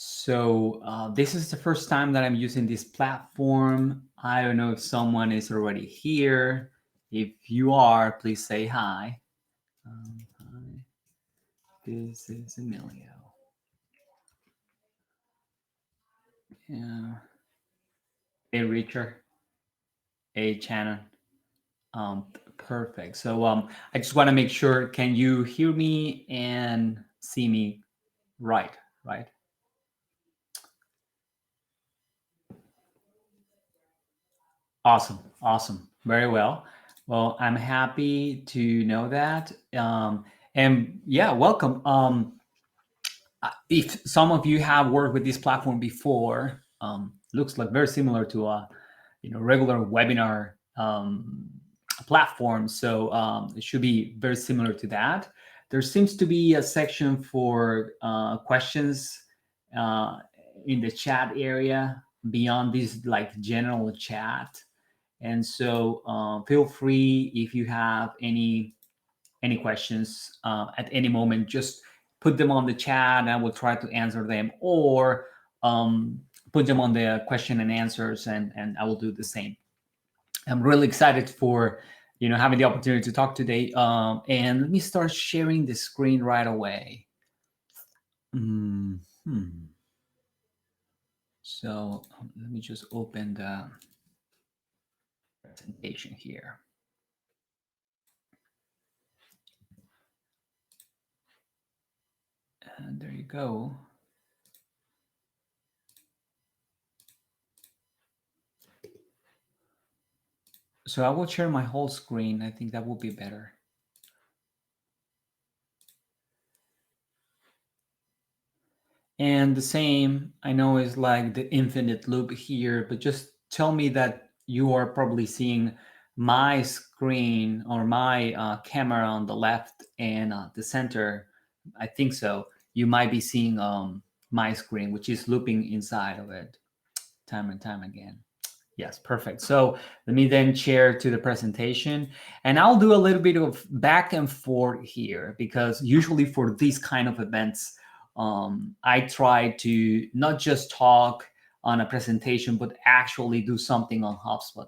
So this is the first time that I'm using this platform. I don't know if someone is already here. If you are, please say hi. Hi, this is Emilio. Yeah. Hey, Richard. Hey, Shannon. Perfect. So I just want to make sure, can you hear me and see me right? Right? Awesome. Awesome. Very well. Well, I'm happy to know that. And yeah, welcome. If some of you have worked with this platform before, looks like very similar to a regular webinar platform. So it should be very similar to that. There seems to be a section for questions uh, in the chat area beyond this like general chat. And so feel free if you have any questions at any moment, just put them on the chat and I will try to answer them, or put them on the question and answers, and I will do the same. I'm really excited for having the opportunity to talk today. And let me start sharing the screen right away. So let me just open the presentation here. And there you go. So I will share my whole screen. I think that will be better. And the same, I know, is like the infinite loop here, but just tell me that you are probably seeing my screen or my camera on the left and the center. I think so. You might be seeing my screen, which is looping inside of it time and time again. Yes, perfect. So let me then share to the presentation, and I'll do a little bit of back and forth here, because usually for these kind of events, I try to not just talk on a presentation, but actually do something on HubSpot.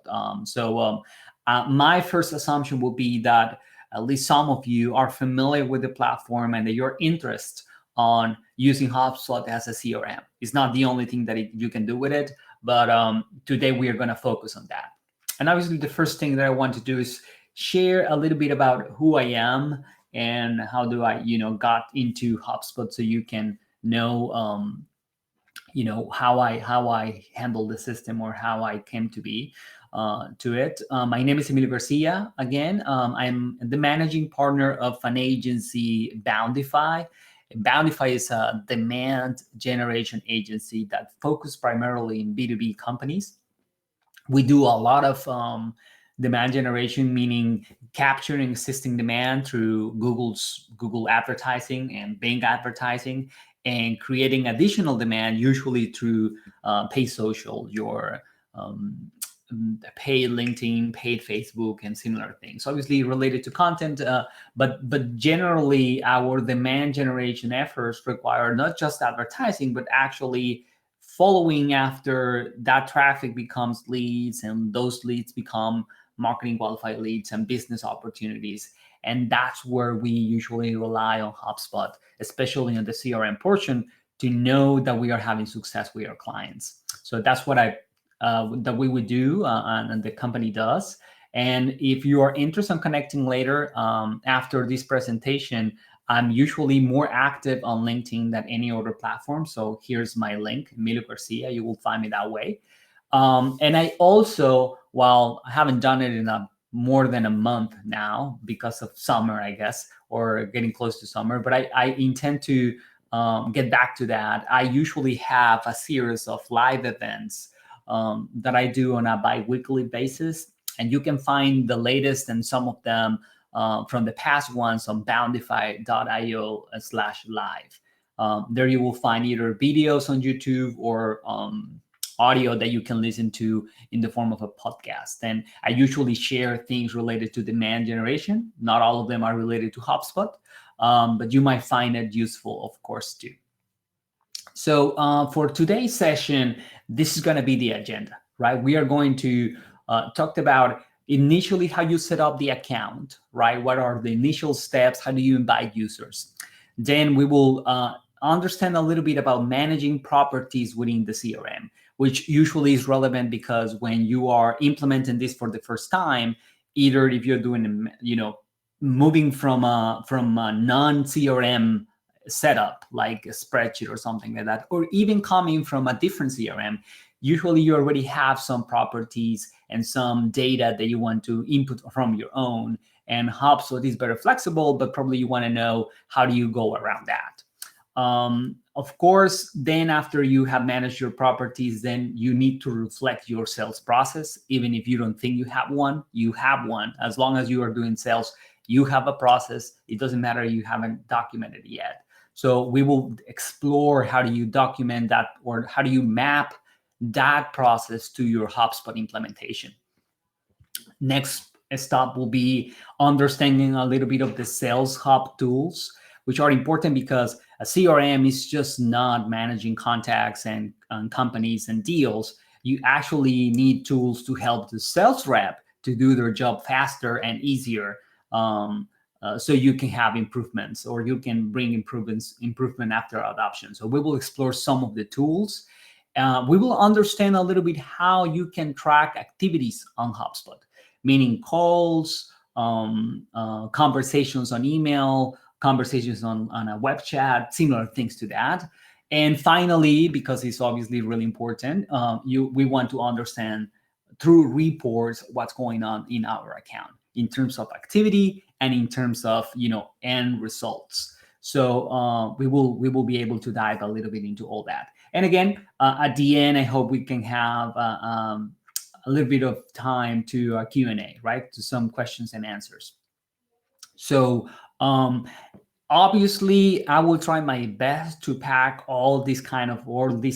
My first assumption will be that at least some of you are familiar with the platform and that your interest on using HubSpot as a CRM. It's not the only thing that you can do with it, but today we are going to focus on that. And obviously, the first thing that I want to do is share a little bit about who I am and how do I, got into HubSpot, so you can know, how I handle the system, or how I came to be to it. My name is Emilio Garcia. Again, I'm the managing partner of an agency, Bountify. Bountify is a demand generation agency that focuses primarily in B2B companies. We do a lot of demand generation, meaning capturing existing demand through Google advertising and Bing advertising, and creating additional demand, usually through paid social, your paid LinkedIn, paid Facebook, and similar things. Obviously related to content, but generally our demand generation efforts require not just advertising, but actually following after that traffic becomes leads, and those leads become marketing qualified leads and business opportunities. And that's where we usually rely on HubSpot, especially on the CRM portion, to know that we are having success with our clients. So that's what that we would do, and the company does. And if you are interested in connecting later, after this presentation, I'm usually more active on LinkedIn than any other platform. So here's my link, Emilio Garcia. You will find me that way. And I also, while I haven't done it in more than a month now because of summer, I guess, or getting close to summer, but I intend to get back to that. I usually have a series of live events that I do on a bi-weekly basis. And you can find the latest and some of them from the past ones on bountify.io/live. There you will find either videos on YouTube or audio that you can listen to in the form of a podcast. And I usually share things related to demand generation. Not all of them are related to HubSpot, but you might find it useful, of course, too. So for today's session, this is going to be the agenda, right? We are going to talk about initially how you set up the account, right? What are the initial steps? How do you invite users? Then we will understand a little bit about managing properties within the CRM, which usually is relevant because when you are implementing this for the first time, either if you're doing, moving from a non-CRM setup like a spreadsheet or something like that, or even coming from a different CRM, usually you already have some properties and some data that you want to input from your own. And HubSpot is very flexible, but probably you want to know how do you go around that. Of course, then after you have managed your properties, then you need to reflect your sales process. Even if you don't think you have one, you have one. As long as you are doing sales, you have a process. It doesn't matter you haven't documented it yet. So we will explore how do you document that, or how do you map that process to your HubSpot implementation. Next step will be understanding a little bit of the Sales Hub tools, which are important because a CRM is just not managing contacts and companies and deals. You actually need tools to help the sales rep to do their job faster and easier. So you can have improvements, or you can bring improvement after adoption. So we will explore some of the tools. We will understand a little bit how you can track activities on HubSpot, meaning calls, conversations on email, conversations on a web chat, similar things to that. And finally, because it's obviously really important, we want to understand through reports what's going on in our account in terms of activity and in terms of end results. So we will be able to dive a little bit into all that. And again, at the end, I hope we can have a little bit of time to Q&A, right? To some questions and answers. So obviously, I will try my best to pack all this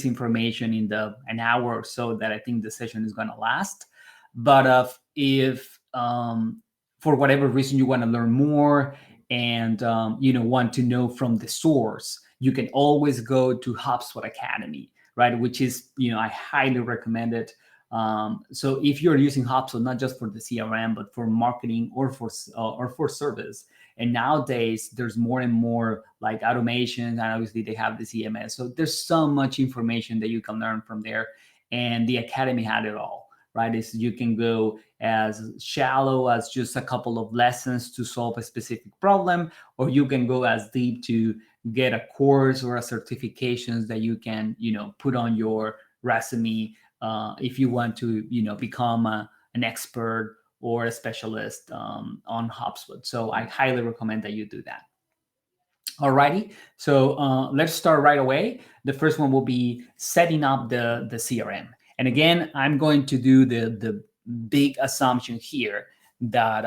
information in an hour or so that I think the session is going to last. But if for whatever reason you want to learn more and want to know from the source, you can always go to HubSpot Academy, right? Which is, I highly recommend it. So if you're using HubSpot, not just for the CRM, but for marketing or for service, and nowadays there's more and more like automation, and obviously they have the CMS. So there's so much information that you can learn from there, and the Academy had it all, right? You can go as shallow as just a couple of lessons to solve a specific problem, or you can go as deep to get a course or a certifications that you can, put on your resume if you want to, become an expert or a specialist on HubSpot. So I highly recommend that you do that. Alrighty, so let's start right away. The first one will be setting up the CRM. And again, I'm going to do the big assumption here that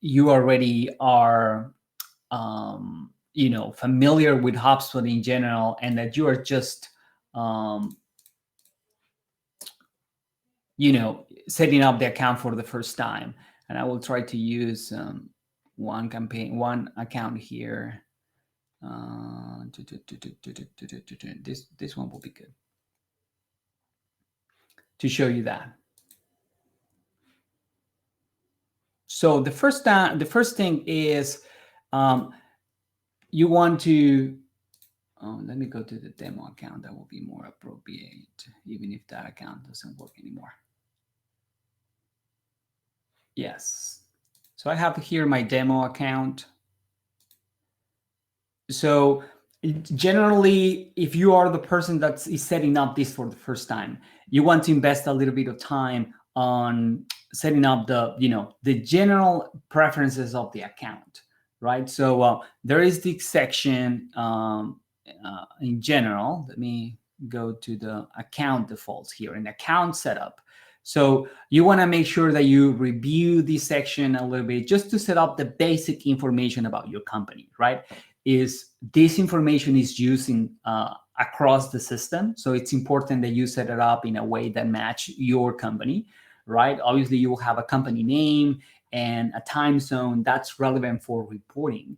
you already are familiar with HubSpot in general, and that you are just setting up the account for the first time. And I will try to use one account here. This one will be good to show you that. So the first thing is you want to. Let me go to the demo account. That will be more appropriate, even if that account doesn't work anymore. Yes. So I have here my demo account. So generally, if you are the person that is setting up this for the first time, you want to invest a little bit of time on setting up the general preferences of the account, right? So there is this section in general. Let me go to the account defaults here in account setup. So you want to make sure that you review this section a little bit just to set up the basic information about your company, right? This information is used across the system. So it's important that you set it up in a way that match your company, right? Obviously, you will have a company name and a time zone that's relevant for reporting.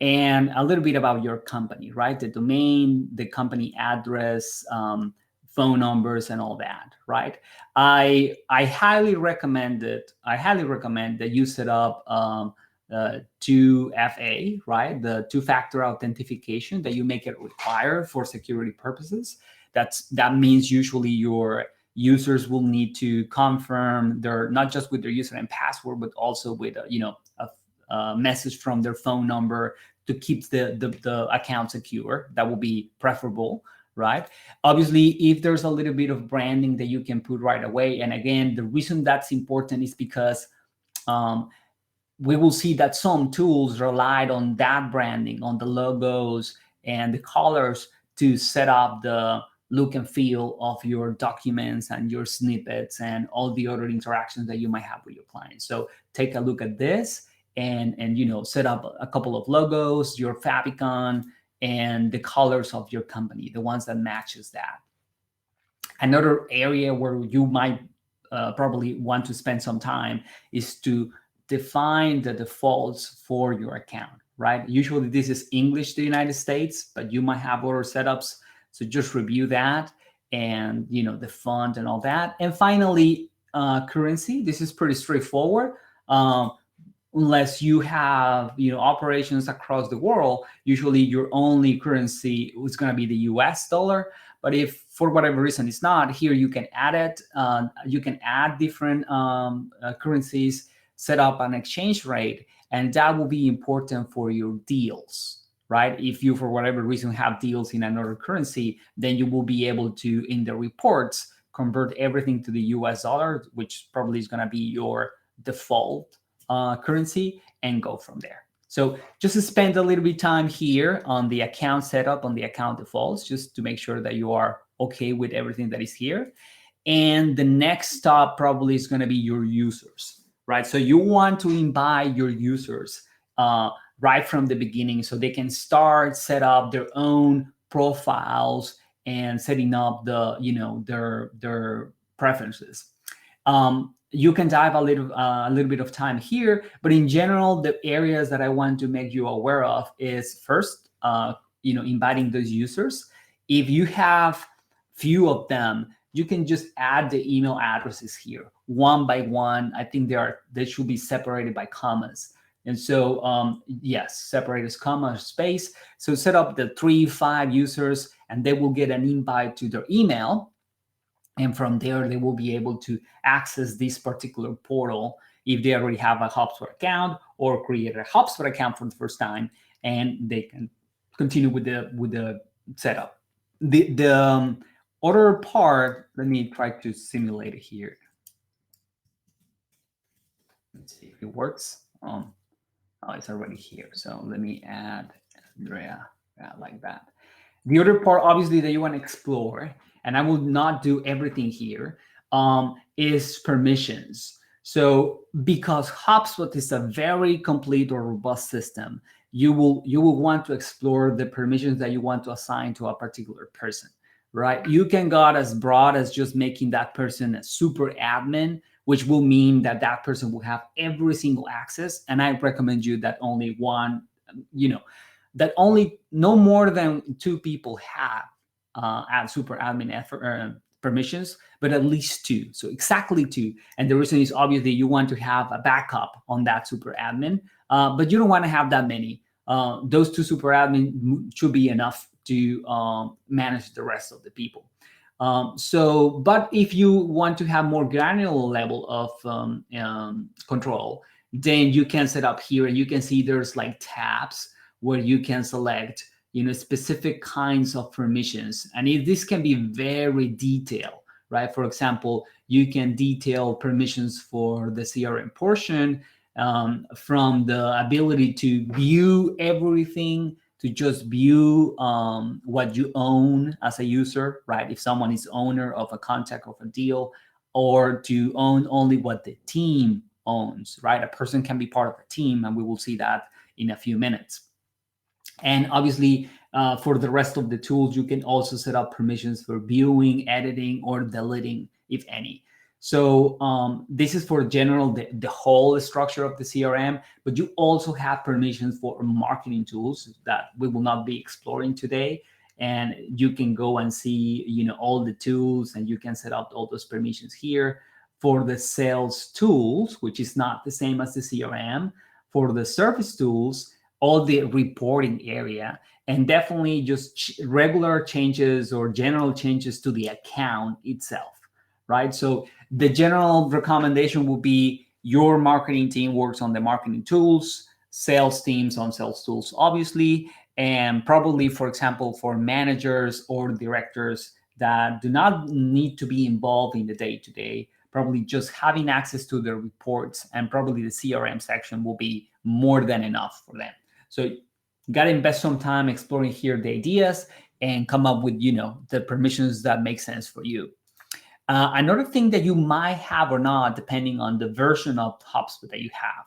and a little bit about your company, right? The domain, the company address, phone numbers, and all that, right? I highly recommend it. I highly recommend that you set up 2FA, right? The two-factor authentication, that you make it required for security purposes. That means usually your users will need to confirm their, not just with their user and password, but also with a message from their phone number to keep the account secure. That will be preferable, right? Obviously, if there's a little bit of branding that you can put right away, and again, the reason that's important is because we will see that some tools relied on that branding, on the logos and the colors to set up the look and feel of your documents and your snippets and all the other interactions that you might have with your clients. So take a look at this and set up a couple of logos, your favicon, and the colors of your company, the ones that matches that. Another area where you might probably want to spend some time is to define the defaults for your account, right? Usually this is English to the United States, but you might have other setups. So just review that and, the font and all that. And finally, currency. This is pretty straightforward. Unless you have operations across the world, usually your only currency is going to be the US dollar. But if for whatever reason it's not, here you can add it. You can add different currencies, set up an exchange rate, and that will be important for your deals, right? If you for whatever reason have deals in another currency, then you will be able to, in the reports, convert everything to the US dollar, which probably is going to be your default currency, and go from there. So just to spend a little bit of time here on the account setup, on the account defaults, just to make sure that you are okay with everything that is here. And the next stop probably is going to be your users, right? So you want to invite your users right from the beginning so they can set up their own profiles and setting up their preferences. You can dive a little bit of time here, but in general, the areas that I want to make you aware of is first, inviting those users. If you have few of them, you can just add the email addresses here one by one. I think they should be separated by commas. And so, yes, separate as comma space. So set up the 3-5 users, and they will get an invite to their email. And from there, they will be able to access this particular portal if they already have a HubSpot account or create a HubSpot account for the first time, and they can continue with the setup. The other part, let me try to simulate it here. Let's see if it works. Oh, it's already here. So let me add Andrea, like that. The other part, obviously, that you want to explore, and I will not do everything here, is permissions. So because HubSpot is a very complete or robust system, you will want to explore the permissions that you want to assign to a particular person, right? You can go as broad as just making that person a super admin, which will mean that that person will have every single access. And I recommend you that only one, that only no more than 2 people have super admin permissions, but at least 2. So exactly 2. And the reason is obviously you want to have a backup on that super admin, but you don't want to have that many. Those 2 super admin should be enough to manage the rest of the people. But if you want to have more granular level of control, then you can set up here, and you can see there's like tabs where you can select specific kinds of permissions. And this can be very detailed, right? For example, you can detail permissions for the CRM portion, from the ability to view everything to just view what you own as a user, right? If someone is owner of a contact of a deal, or to own only what the team owns, right? A person can be part of a team, and we will see that in a few minutes. And obviously, for the rest of the tools, you can also set up permissions for viewing, editing, or deleting, if any. So this is for general, the whole structure of the CRM, but you also have permissions for marketing tools that we will not be exploring today. And you can go and see, all the tools, and you can set up all those permissions here. For the sales tools, which is not the same as the CRM, for the service tools, all the reporting area, and definitely just regular changes or general changes to the account itself, right? So the general recommendation would be your marketing team works on the marketing tools, sales teams on sales tools, obviously, and probably, for example, for managers or directors that do not need to be involved in the day-to-day, probably just having access to the reports and probably the CRM section will be more than enough for them. So you got to invest some time exploring here the ideas and come up with, the permissions that make sense for you. Another thing that you might have or not, depending on the version of HubSpot that you have,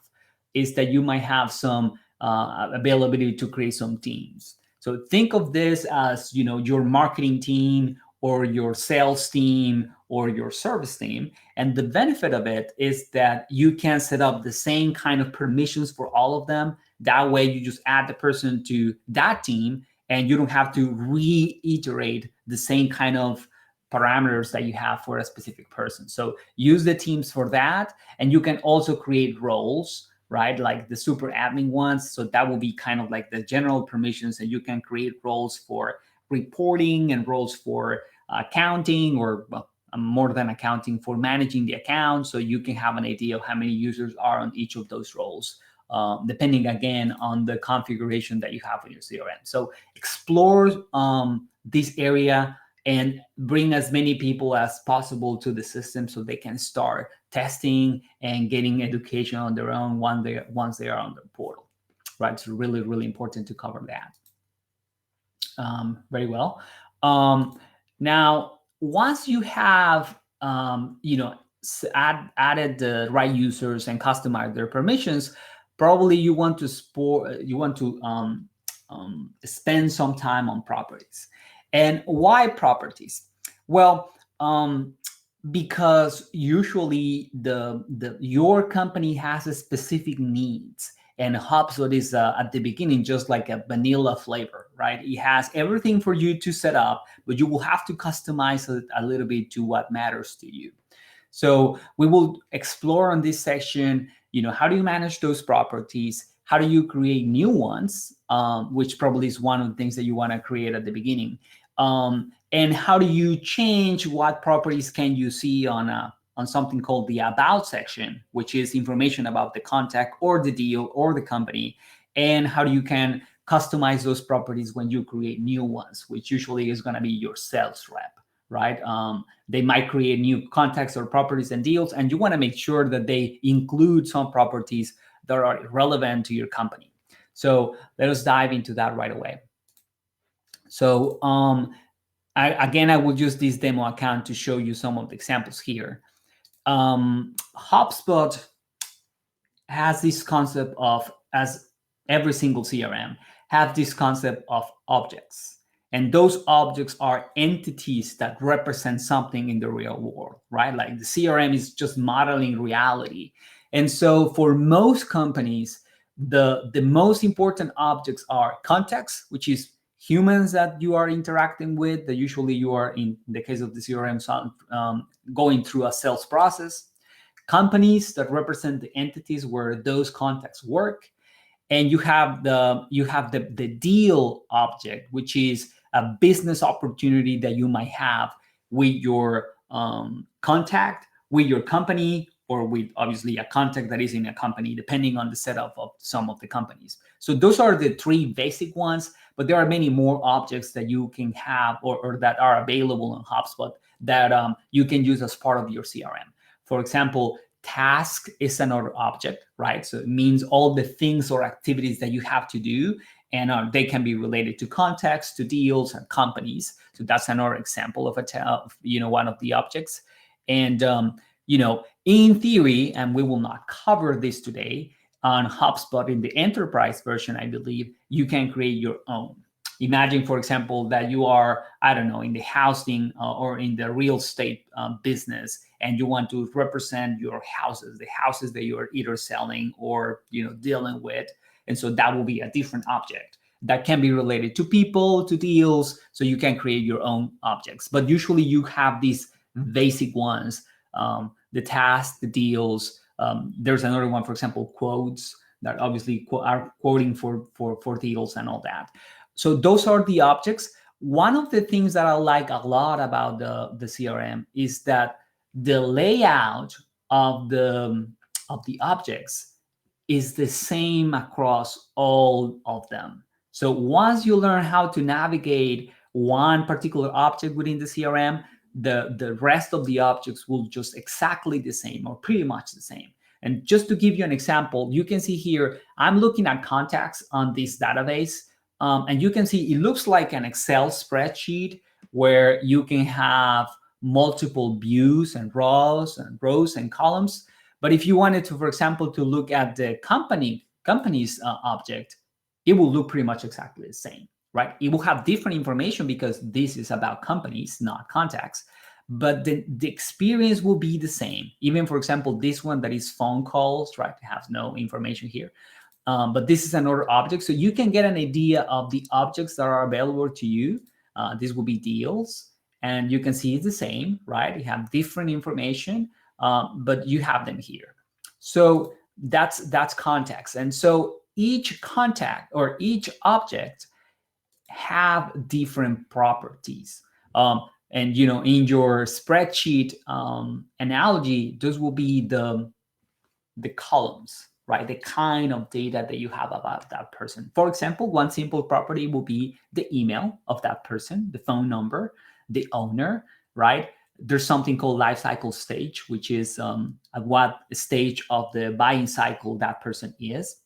is that you might have some availability to create some teams. So think of this as, your marketing team or your sales team or your service team. And the benefit of it is that you can set up the same kind of permissions for all of them. That way you just add the person to that team and you don't have to reiterate the same kind of parameters that you have for a specific person. So use the teams for that. And you can also create roles, right? Like the super admin ones. So that will be kind of like the general permissions, and you can create roles for reporting and roles for accounting, or more than accounting, for managing the account. So you can have an idea of how many users are on each of those roles, depending again on the configuration that you have on your CRM. So explore this area and bring as many people as possible to the system so they can start testing and getting education on their own once they are on the portal, right? It's really, really important to cover that. Very well. Now, once you have, added the right users and customized their permissions, probably you want to spend some time on properties. And why properties? Well, because usually your company has a specific needs, and HubSpot is at the beginning just like a vanilla flavor, right? It has everything for you to set up, but you will have to customize it a little bit to what matters to you. So we will explore on this section, how do you manage those properties? How do you create new ones, which probably is one of the things that you want to create at the beginning. And how do you change what properties can you see on something called the About section, which is information about the contact or the deal or the company, and how you can customize those properties when you create new ones, which usually is going to be your sales rep, right? They might create new contacts or properties and deals, and you want to make sure that they include some properties that are relevant to your company. So let us dive into that right away. So I will use this demo account to show you some of the examples here. HubSpot has this concept of, as every single CRM, have this concept of objects. And those objects are entities that represent something in the real world, right? Like the CRM is just modeling reality. And so for most companies, the most important objects are contacts, which is humans that you are interacting with, that usually you are, in the case of the CRM, going through a sales process. Companies that represent the entities where those contacts work. And you have the deal object, which is a business opportunity that you might have with your contact, with your company, or with obviously a contact that is in a company, depending on the setup of some of the companies. So those are the three basic ones, but there are many more objects that you can have or that are available on HubSpot that you can use as part of your CRM. For example, task is another object, right? So it means all the things or activities that you have to do, and they can be related to contacts, to deals, and companies. So that's another example of one of the objects. And in theory, and we will not cover this today, on HubSpot in the enterprise version, I believe you can create your own. Imagine, for example, that you are, I don't know, in the housing or in the real estate business, and you want to represent your houses, the houses that you are either selling or dealing with, and so that will be a different object that can be related to people, to deals, so you can create your own objects. But usually you have these basic ones, the tasks, the deals. There's another one, for example, quotes that obviously are quoting for deals and all that. So those are the objects. One of the things that I like a lot about the CRM is that the layout of the objects is the same across all of them. So once you learn how to navigate one particular object within the CRM, the rest of the objects will just exactly the same or pretty much the same. And just to give you an example, you can see here, I'm looking at contacts on this database. And you can see it looks like an Excel spreadsheet where you can have multiple views and rows and columns. But if you wanted to, for example, to look at the company's object, it will look pretty much exactly the same, right? It will have different information because this is about companies, not contacts. But the experience will be the same. Even, for example, this one that is phone calls, right? It has no information here. But this is another object. So you can get an idea of the objects that are available to you. This will be deals. And you can see it's the same, right? You have different information, but you have them here. So that's context. And so each contact or each object have different properties. And in your spreadsheet analogy, those will be the columns, right? The kind of data that you have about that person. For example, one simple property will be the email of that person, the phone number, the owner, right? There's something called life cycle stage, which is at what stage of the buying cycle that person is.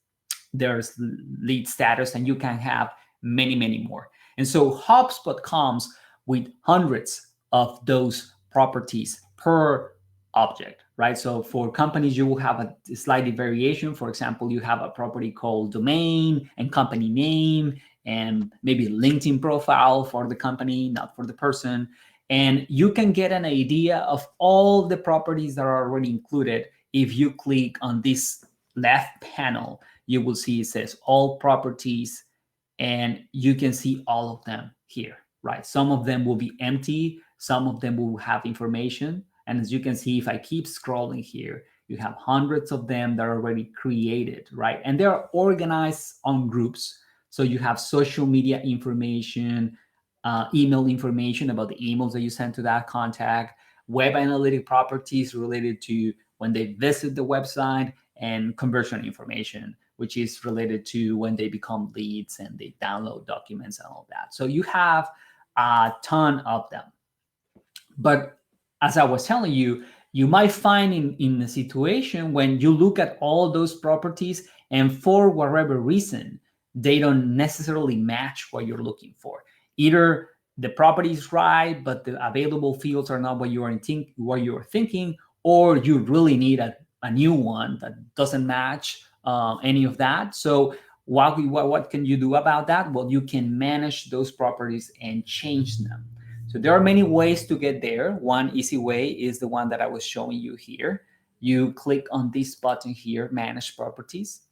There's lead status, and you can have many, many more. And so HubSpot comes with hundreds of those properties per object, right? So for companies, you will have a slight variation. For example, you have a property called domain and company name, and maybe LinkedIn profile for the company, not for the person. And you can get an idea of all the properties that are already included. If you click on this left panel, you will see it says all properties, and you can see all of them here, right? Some of them will be empty, some of them will have information. And as you can see, if I keep scrolling here, you have hundreds of them that are already created, right? And they're organized on groups. So you have social media information, email information about the emails that you sent to that contact, web analytic properties related to when they visit the website, and conversion information, which is related to when they become leads and they download documents and all that. So you have a ton of them. But as I was telling you, you might find in a situation when you look at all those properties and for whatever reason, they don't necessarily match what you're looking for. Either the property is right, but the available fields are not what you are thinking, or you really need a new one that doesn't match any of that. So what can you do about that? Well, you can manage those properties and change them. So there are many ways to get there. One easy way is the one that I was showing you here. You click on this button here, Manage Properties,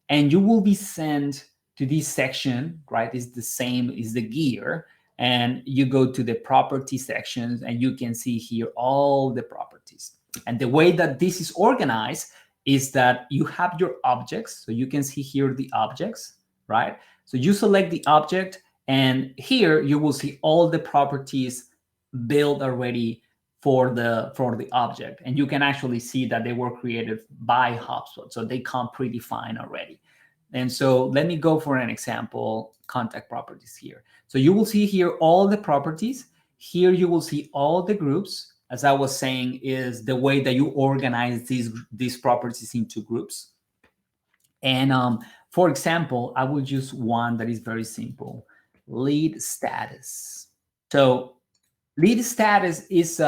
and you will be sent to this section, right? It's the same as the gear. And you go to the property sections, and you can see here all the properties. And the way that this is organized is that you have your objects. So you can see here the objects, right? So you select the object, and here you will see all the properties built already for the object. And you can actually see that they were created by HubSpot. So they come predefined already. And so let me go for an example, contact properties here. So you will see here all the properties. Here you will see all the groups. As I was saying, is the way that you organize these properties into groups. And for example, I will use one that is very simple, lead status. So lead status is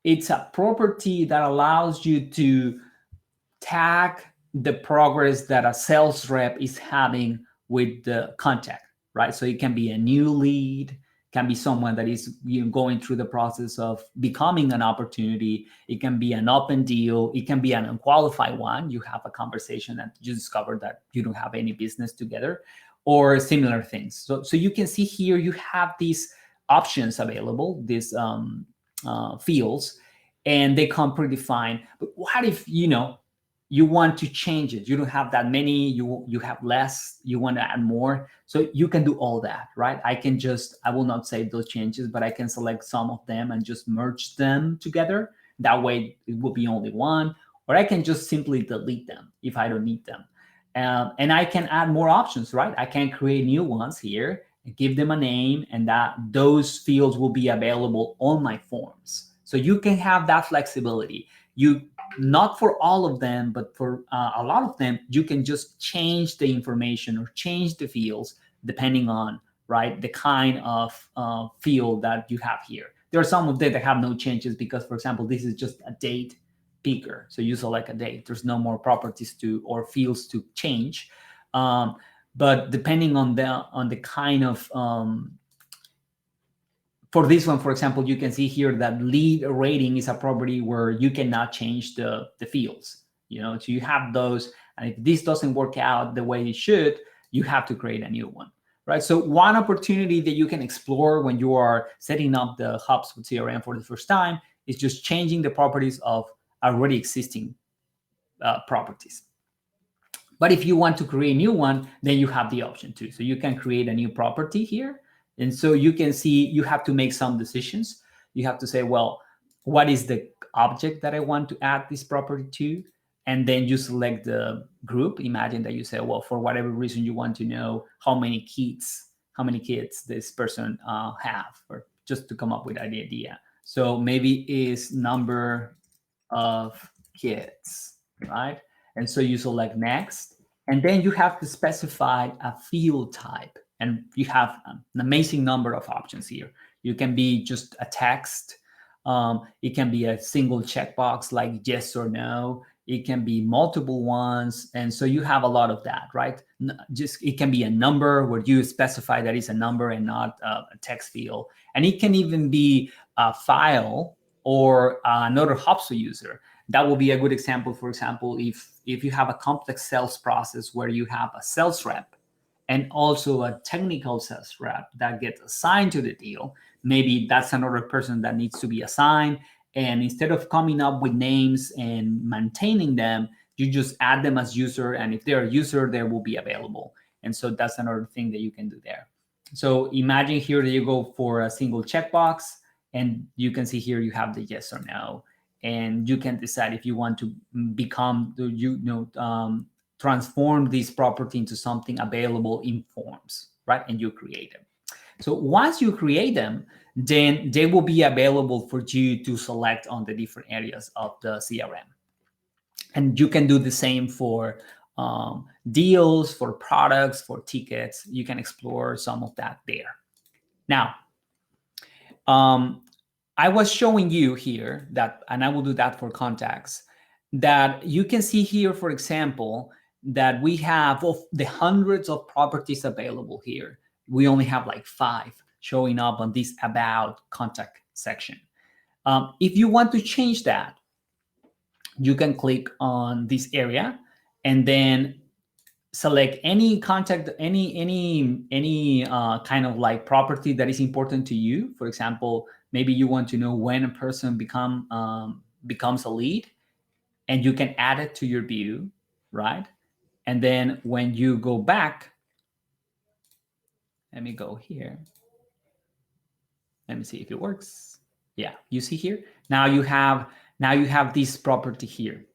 it's a property that allows you to tag the progress that a sales rep is having with the contact, right? So it can be a new lead, can be someone that is going through the process of becoming an opportunity. It can be an open deal. It can be an unqualified one. You have a conversation and you discover that you don't have any business together, or similar things. So you can see here you have these options available, these fields, and they come predefined. But what if you want to change it? You don't have that many. You have less. You want to add more. So you can do all that, right? I will not save those changes, but I can select some of them and just merge them together. That way it will be only one. Or I can just simply delete them if I don't need them. And I can add more options, right? I can create new ones here, give them a name, and those fields will be available on my forms. So you can have that flexibility. Not for all of them, but for a lot of them, you can just change the information or change the fields depending on, right, the kind of field that you have here. There are some of them that have no changes because, for example, this is just a date picker. So you select a date. There's no more properties or fields to change. But depending on the kind of for this one, for example, you can see here that lead rating is a property where you cannot change the fields. So you have those, and if this doesn't work out the way it should, you have to create a new one, right? So one opportunity that you can explore when you are setting up the HubSpot CRM for the first time is just changing the properties of already existing properties. But if you want to create a new one, then you have the option too. So you can create a new property here. And so you can see you have to make some decisions. You have to say, well, what is the object that I want to add this property to? And then you select the group. Imagine that you say, well, for whatever reason, you want to know how many kids this person have, or just to come up with an idea. So maybe is number of kids, right? And so you select next, and then you have to specify a field type. And you have an amazing number of options here. You can be just a text. It can be a single checkbox like yes or no. It can be multiple ones. And so you have a lot of that, right? It can be a number where you specify that it's a number and not a text field. And it can even be a file or another HubSpot user. That will be a good example. For example, if you have a complex sales process where you have a sales rep and also a technical sales rep that gets assigned to the deal, maybe that's another person that needs to be assigned. And instead of coming up with names and maintaining them, you just add them as user. And if they're a user, they will be available. And so that's another thing that you can do there. So imagine here that you go for a single checkbox, and you can see here you have the yes or no. And you can decide if you want to transform this property into something available in forms, right? And you create them. So once you create them, then they will be available for you to select on the different areas of the CRM. And you can do the same for deals, for products, for tickets. You can explore some of that there. Now, I was showing you here that, and I will do that for contacts, that you can see here, for example, that we have of the hundreds of properties available here, we only have like 5 showing up on this about contact section. If you want to change that, you can click on this area and then select any contact, any kind of like property that is important to you. For example, maybe you want to know when a person becomes a lead, and you can add it to your view, right? And then when you go back, let me go here. Let me see if it works. Yeah, you see here. Now you have this property here.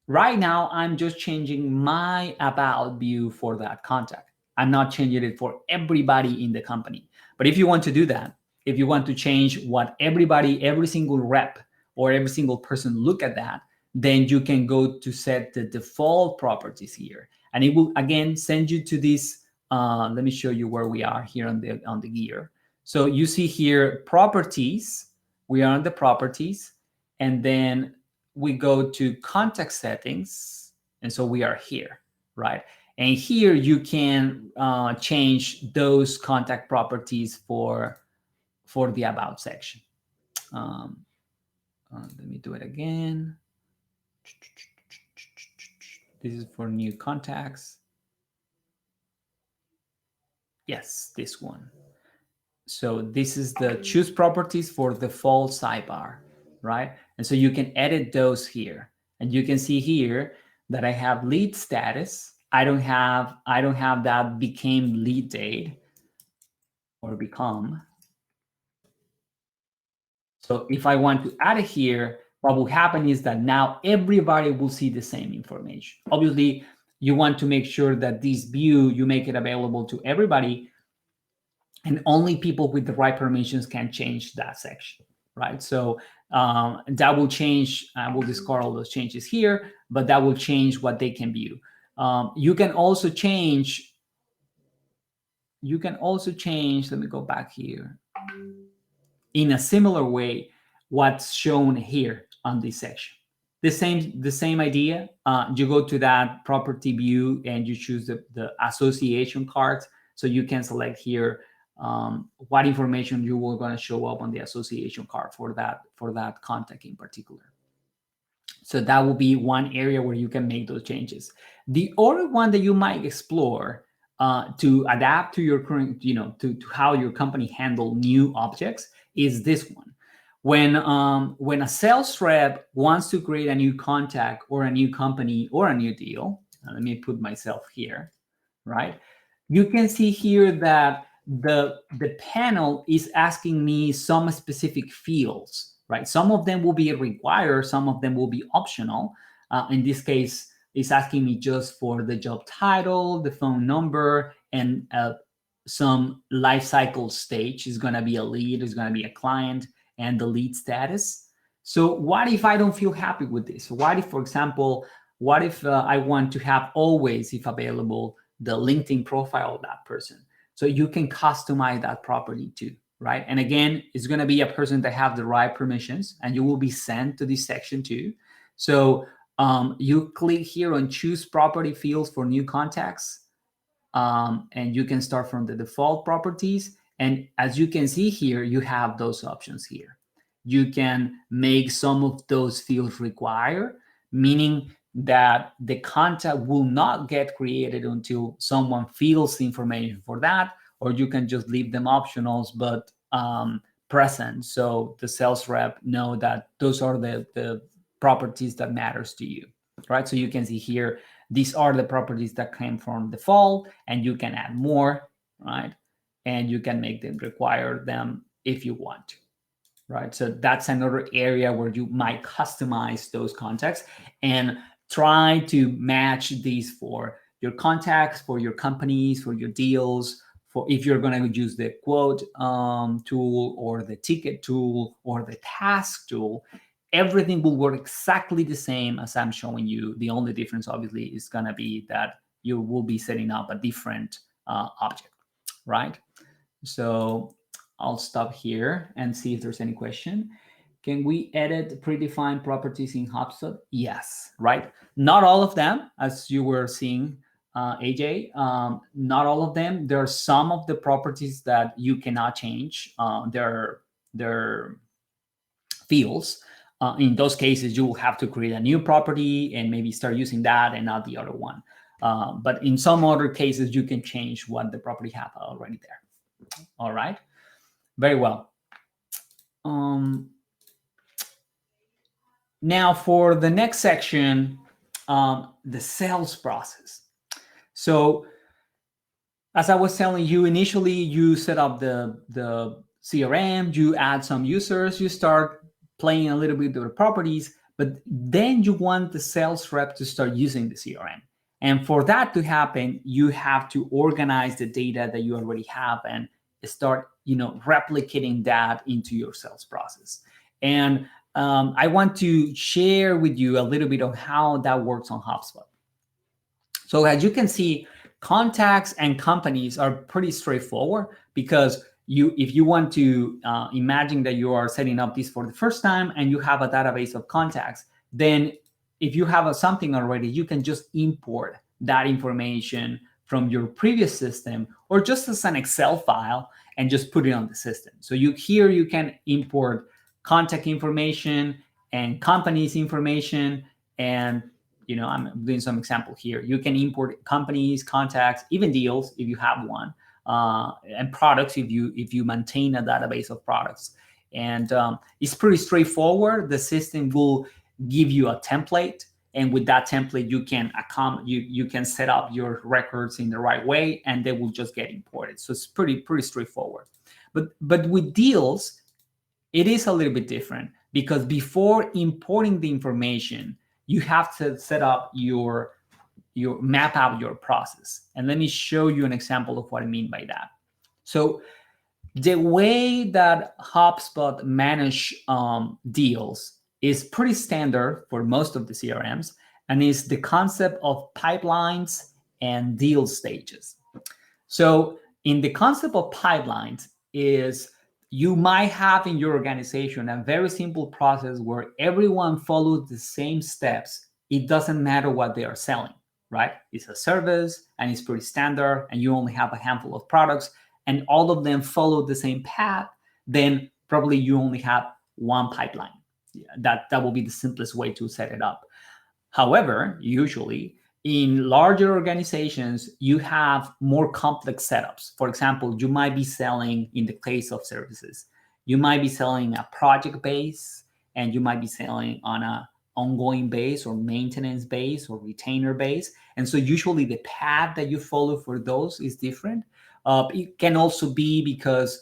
Right now, I'm just changing my about view for that contact. I'm not changing it for everybody in the company. But if you want to do that, if you want to change what every single rep or every single person look at that, then you can go to set the default properties here. And it will, again, send you to this. Let me show you where we are here on the gear. So you see here, properties. We are on the properties. And then we go to contact settings. And so we are here, right? And here you can change those contact properties for the about section. Let me do it again. This is for new contacts. Yes, this one. So this is the choose properties for default sidebar, right? And so you can edit those here. And you can see here that I have lead status. I don't have that became lead date or become. So if I want to add it here, what will happen is that now everybody will see the same information. Obviously, you want to make sure that this view, you make it available to everybody, and only people with the right permissions can change that section, right? So that will change. I will discard all those changes here, but that will change what they can view. You can also change. Let me go back here. In a similar way, what's shown here on this section. The same idea. You go to that property view and you choose the association cards. So you can select here what information you were going to show up on the association card for that contact in particular. So that will be one area where you can make those changes. The other one that you might explore to adapt to your current, to how your company handle new objects is this one. When a sales rep wants to create a new contact or a new company or a new deal, let me put myself here, right? You can see here that the panel is asking me some specific fields, right? Some of them will be required, some of them will be optional. In this case, it's asking me just for the job title, the phone number, and some life cycle stage. Is going to be a lead, is going to be a client, and the lead status. So what if I don't feel happy with this? What if, for example, I want to have always, if available, the LinkedIn profile of that person? So you can customize that property too, right? And again, it's going to be a person that have the right permissions, and you will be sent to this section too. So you click here on choose property fields for new contacts, and you can start from the default properties. And as you can see here, you have those options here. You can make some of those fields require, meaning that the contact will not get created until someone fills the information for that, or you can just leave them optionals but present, so the sales rep know that those are the properties that matters to you, right? So you can see here, these are the properties that came from default, and you can add more, right? And you can make them require them if you want to, right? So that's another area where you might customize those contacts and try to match these for your contacts, for your companies, for your deals, for if you're going to use the quote tool or the ticket tool or the task tool. Everything will work exactly the same as I'm showing you. The only difference, obviously, is going to be that you will be setting up a different object, right? So I'll stop here and see if there's any question. Can we edit predefined properties in HubSpot? Yes, right? Not all of them, as you were seeing, AJ. Not all of them. There are some of the properties that you cannot change. They're fields. In those cases, you will have to create a new property and maybe start using that and not the other one. But in some other cases, you can change what the property have already there. All right, very well. Now for the next section, the sales process. So as I was telling you, initially you set up the CRM, you add some users, you start playing a little bit with the properties, but then you want the sales rep to start using the CRM. And for that to happen, you have to organize the data that you already have and start, replicating that into your sales process. And I want to share with you a little bit of how that works on HubSpot. So as you can see, contacts and companies are pretty straightforward, because if you want to imagine that you are setting up this for the first time and you have a database of contacts, then if you have something already, you can just import that information from your previous system or just as an Excel file and just put it on the system. So you can import contact information and companies information, and I'm doing some example here. You can import companies, contacts, even deals if you have one, and products if you maintain a database of products. And it's pretty straightforward. The system will give you a template, and with that template, you can set up your records in the right way, and they will just get imported. So it's pretty straightforward. But with deals, it is a little bit different, because before importing the information, you have to set up your map out your process. And let me show you an example of what I mean by that. So the way that HubSpot manage deals is pretty standard for most of the CRMs, and is the concept of pipelines and deal stages. So in the concept of pipelines is, you might have in your organization a very simple process where everyone follows the same steps. It doesn't matter what they are selling, right? It's a service and it's pretty standard, and you only have a handful of products and all of them follow the same path. Then probably you only have one pipeline. That will be the simplest way to set it up. However, usually in larger organizations, you have more complex setups. For example, you might be selling, in the case of services, you might be selling a project base, and you might be selling on a ongoing base or maintenance base or retainer base. And so usually the path that you follow for those is different. It can also be because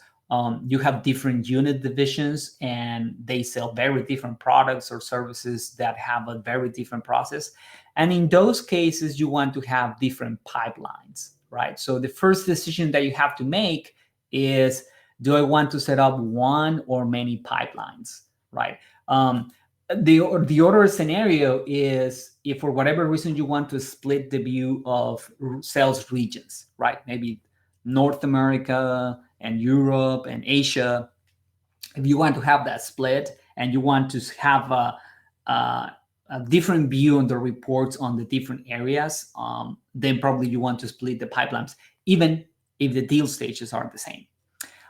you have different unit divisions and they sell very different products or services that have a very different process. And in those cases, you want to have different pipelines, right? So the first decision that you have to make is, do I want to set up one or many pipelines, right? The other scenario is, if for whatever reason you want to split the view of sales regions, right? Maybe North America and Europe and Asia. If you want to have that split and you want to have a different view on the reports on the different areas, then probably you want to split the pipelines, even if the deal stages are the same.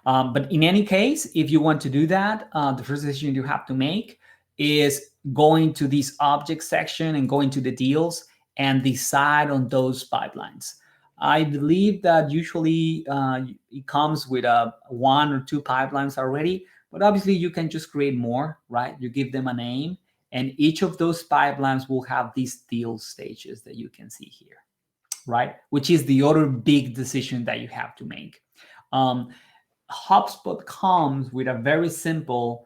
But in any case, if you want to do that, the first decision you have to make is going to this object section and going to the deals and decide on those pipelines. I believe that usually it comes with one or two pipelines already, but obviously you can just create more, right? You give them a name, and each of those pipelines will have these deal stages that you can see here, right? Which is the other big decision that you have to make. HubSpot comes with a very simple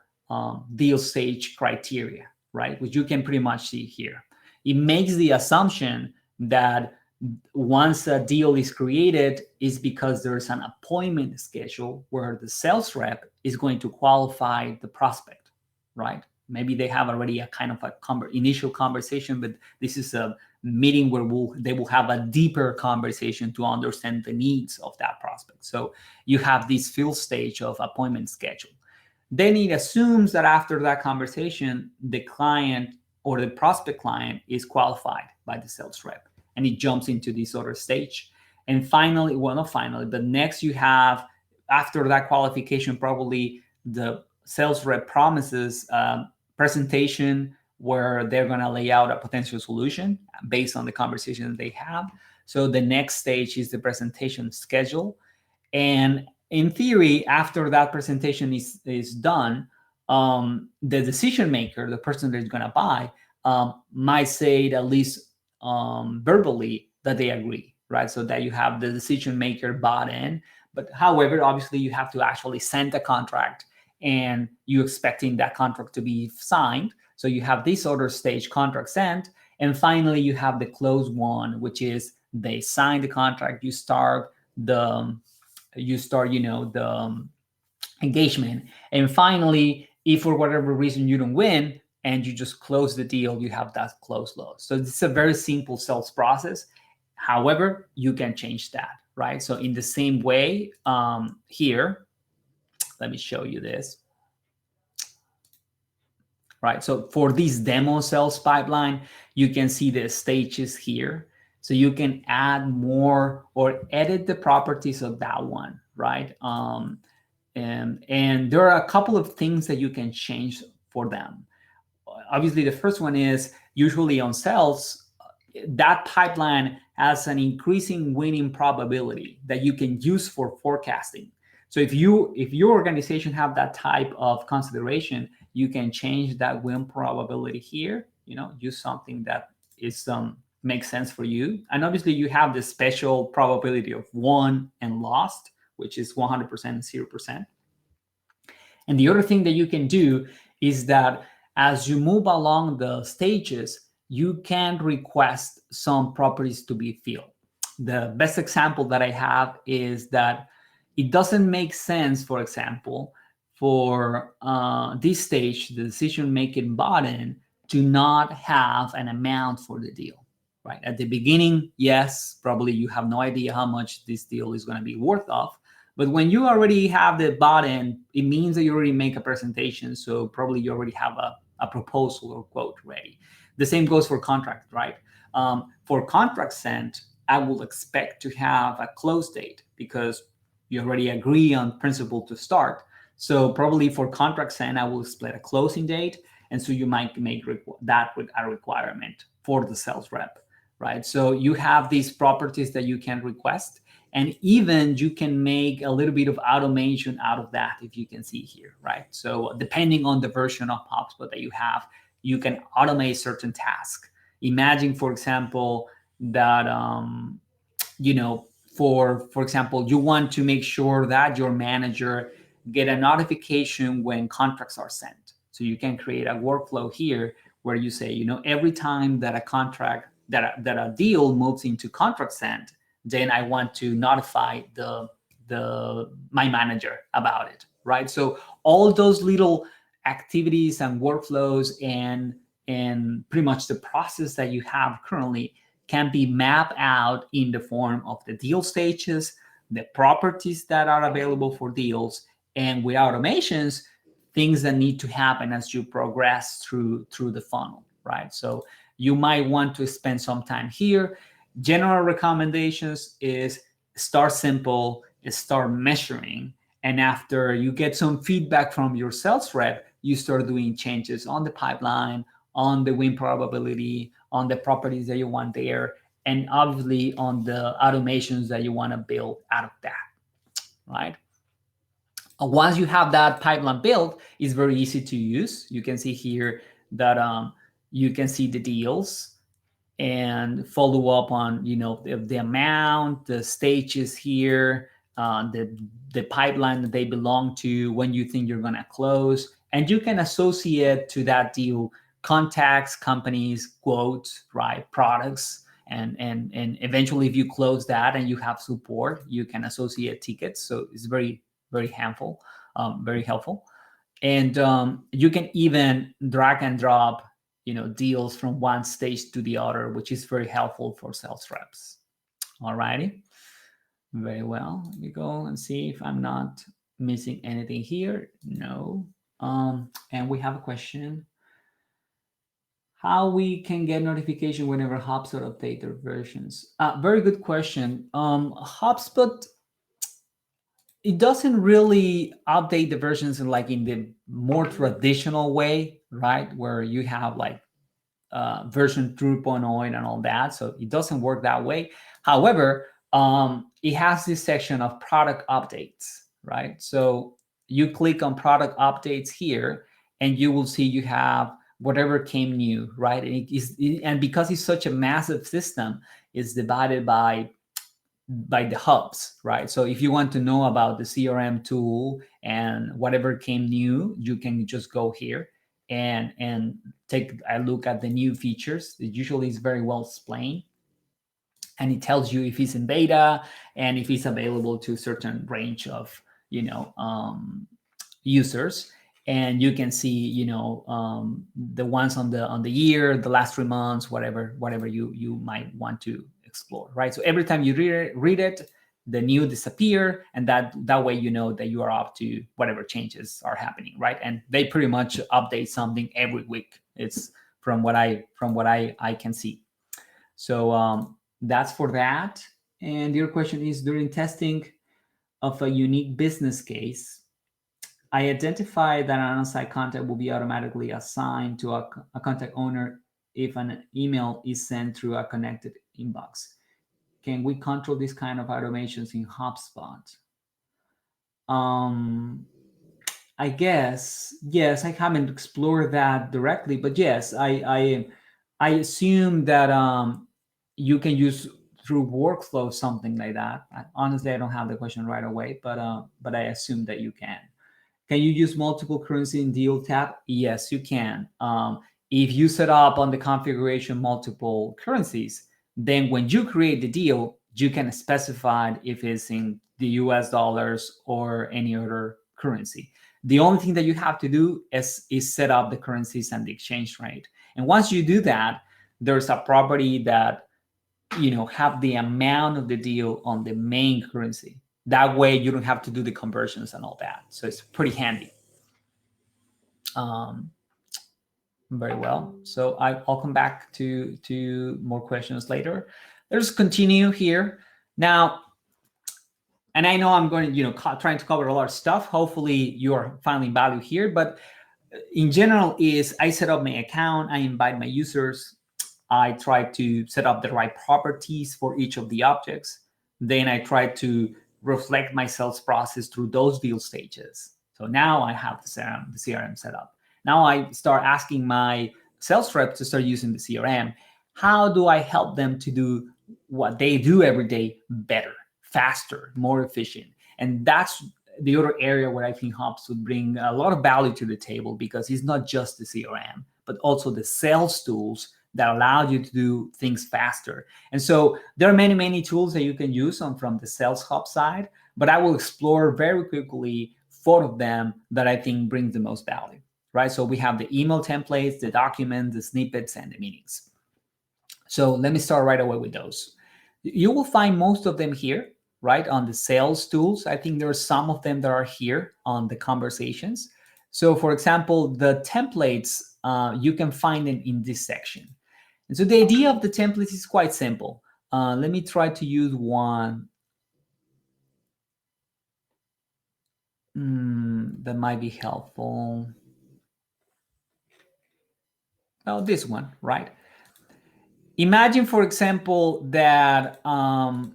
deal stage criteria, right? Which you can pretty much see here. It makes the assumption that once a deal is created, is because there's an appointment schedule where the sales rep is going to qualify the prospect, right? Maybe they have already a kind of a initial conversation, but this is a meeting where they will have a deeper conversation to understand the needs of that prospect. So you have this field stage of appointment schedule. Then it assumes that after that conversation, the client or the prospect client is qualified by the sales rep, and it jumps into this other stage. And finally, well, not finally, but next you have, after that qualification, probably the sales rep promises presentation where they're going to lay out a potential solution based on the conversation that they have. So the next stage is the presentation schedule. And in theory, after that presentation is done, the decision maker, the person that's going to buy, might say it at least verbally that they agree, right? So that you have the decision maker bought in. But however, obviously you have to actually send a contract, and you expecting that contract to be signed. So you have this other stage, contract sent, and finally you have the close one, which is they sign the contract, you start the engagement, and finally, if for whatever reason you don't win and you just close the deal, you have that close loss. So it's a very simple sales process. However, you can change that, right? So in the same way, here, let me show you this. Right, so for this demo sales pipeline, you can see the stages here. So you can add more or edit the properties of that one, right? And there are a couple of things that you can change for them. Obviously, the first one is usually on sales, that pipeline has an increasing winning probability that you can use for forecasting. So if your organization have that type of consideration, you can change that win probability here. Use something that is makes sense for you. And obviously, you have the special probability of won and lost, which is 100% and 0%. And the other thing that you can do is that as you move along the stages, you can request some properties to be filled. The best example that I have is that it doesn't make sense, for example, for this stage, the decision-making button, to not have an amount for the deal, right? At the beginning, yes, probably you have no idea how much this deal is going to be worth of. But when you already have the button, it means that you already make a presentation. So probably you already have a proposal or quote ready. The same goes for contract, right? For contract sent, I will expect to have a close date because you already agree on principle to start. So probably for contract sent, I will split a closing date. And so you might make that a requirement for the sales rep, right? So you have these properties that you can request. And even you can make a little bit of automation out of that, if you can see here, right? So depending on the version of HubSpot that you have, you can automate certain tasks. Imagine, for example, that for example, you want to make sure that your manager get a notification when contracts are sent. So you can create a workflow here where you say, every time that a contract that a deal moves into contract sent, then I want to notify my manager about it, right? So all those little activities and workflows and pretty much the process that you have currently can be mapped out in the form of the deal stages, the properties that are available for deals, and with automations, things that need to happen as you progress through the funnel, right? So you might want to spend some time here. General recommendations is start simple, start measuring, and after you get some feedback from your sales rep, you start doing changes on the pipeline, on the win probability, on the properties that you want there, and obviously on the automations that you want to build out of that, right? Once you have that pipeline built, it's very easy to use. You can see here that you can see the deals and follow up on the amount, the stages here, the pipeline that they belong to, when you think you're going to close, and you can associate to that deal contacts, companies, quotes, right, products, and eventually if you close that and you have support, you can associate tickets. So it's very, very helpful, and you can even drag and drop deals from one stage to the other, which is very helpful for sales reps. All righty, very well. Let me go and see if I'm not missing anything here. No. And we have a question: how we can get notification whenever HubSpot update their versions? Very good question. HubSpot, it doesn't really update the versions in the more traditional way, right? Where you have version 3.0 and all that. So it doesn't work that way. However, it has this section of product updates, right? So you click on product updates here, and you will see you have whatever came new, right? And because it's such a massive system, it's divided by the hubs, right? So if you want to know about the CRM tool and whatever came new, you can just go here and take a look at the new features. It usually is very well explained, and it tells you if it's in beta and if it's available to a certain range of users. And you can see the ones on the year, the last 3 months, whatever you might want to explore, right? So every time you read it, the new disappear, and that way you know that you are up to whatever changes are happening, right? And they pretty much update something every week. It's from what I can see. So that's for that. And your question is, during testing of a unique business case, I identify that an on-site contact will be automatically assigned to a contact owner if an email is sent through a connected inbox. Can we control this kind of automations in HubSpot? I guess yes. I haven't explored that directly, but yes, I assume that you can use through workflow something like that. Honestly, I don't have the question right away, but I assume that you can. Can you use multiple currency in deal tab? Yes, you can. If you set up on the configuration multiple currencies, then when you create the deal, you can specify if it's in the US dollars or any other currency. The only thing that you have to do is set up the currencies and the exchange rate. And once you do that, there's a property that have the amount of the deal on the main currency. That way you don't have to do the conversions and all that. So it's pretty handy. Very well. So I'll come back to more questions later. Let's continue here. Now, and I know I'm going to, trying to cover a lot of stuff. Hopefully you are finding value here, but in general is I set up my account, I invite my users, I try to set up the right properties for each of the objects. Then I try to reflect my sales process through those deal stages. So now I have the CRM set up. Now I start asking my sales rep to start using the CRM. How do I help them to do what they do every day better, faster, more efficient? And that's the other area where I think Hubs would bring a lot of value to the table, because it's not just the CRM, but also the sales tools that allow you to do things faster. And so there are many, many tools that you can use from the Sales Hub side, but I will explore very quickly 4 of them that I think bring the most value, right? So we have the email templates, the documents, the snippets, and the meetings. So let me start right away with those. You will find most of them here, right, on the sales tools. I think there are some of them that are here on the conversations. So for example, the templates, you can find them in this section. And so the idea of the templates is quite simple. Let me try to use one that might be helpful. Oh, this one, right? Imagine, for example, that there are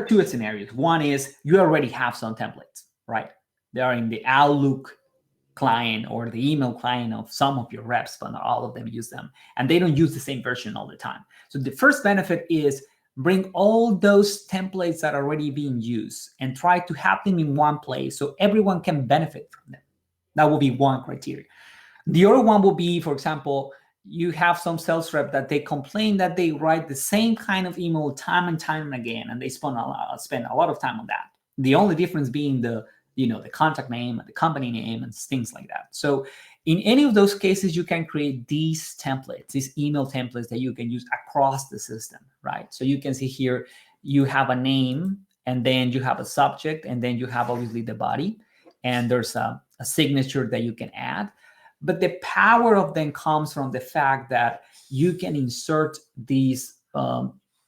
2 scenarios. One is you already have some templates, right? They are in the Outlook client or the email client of some of your reps, but not all of them use them. And they don't use the same version all the time. So the first benefit is bring all those templates that are already being used and try to have them in one place so everyone can benefit from them. That will be one criteria. The other one will be, for example, you have some sales rep that they complain that they write the same kind of email time and time again, and they spend a lot of time on that. The only difference being the contact name and the company name and things like that. So in any of those cases, you can create these templates, these email templates that you can use across the system, right? So you can see here, you have a name, and then you have a subject, and then you have obviously the body, and there's a signature that you can add. But the power of them comes from the fact that you can insert these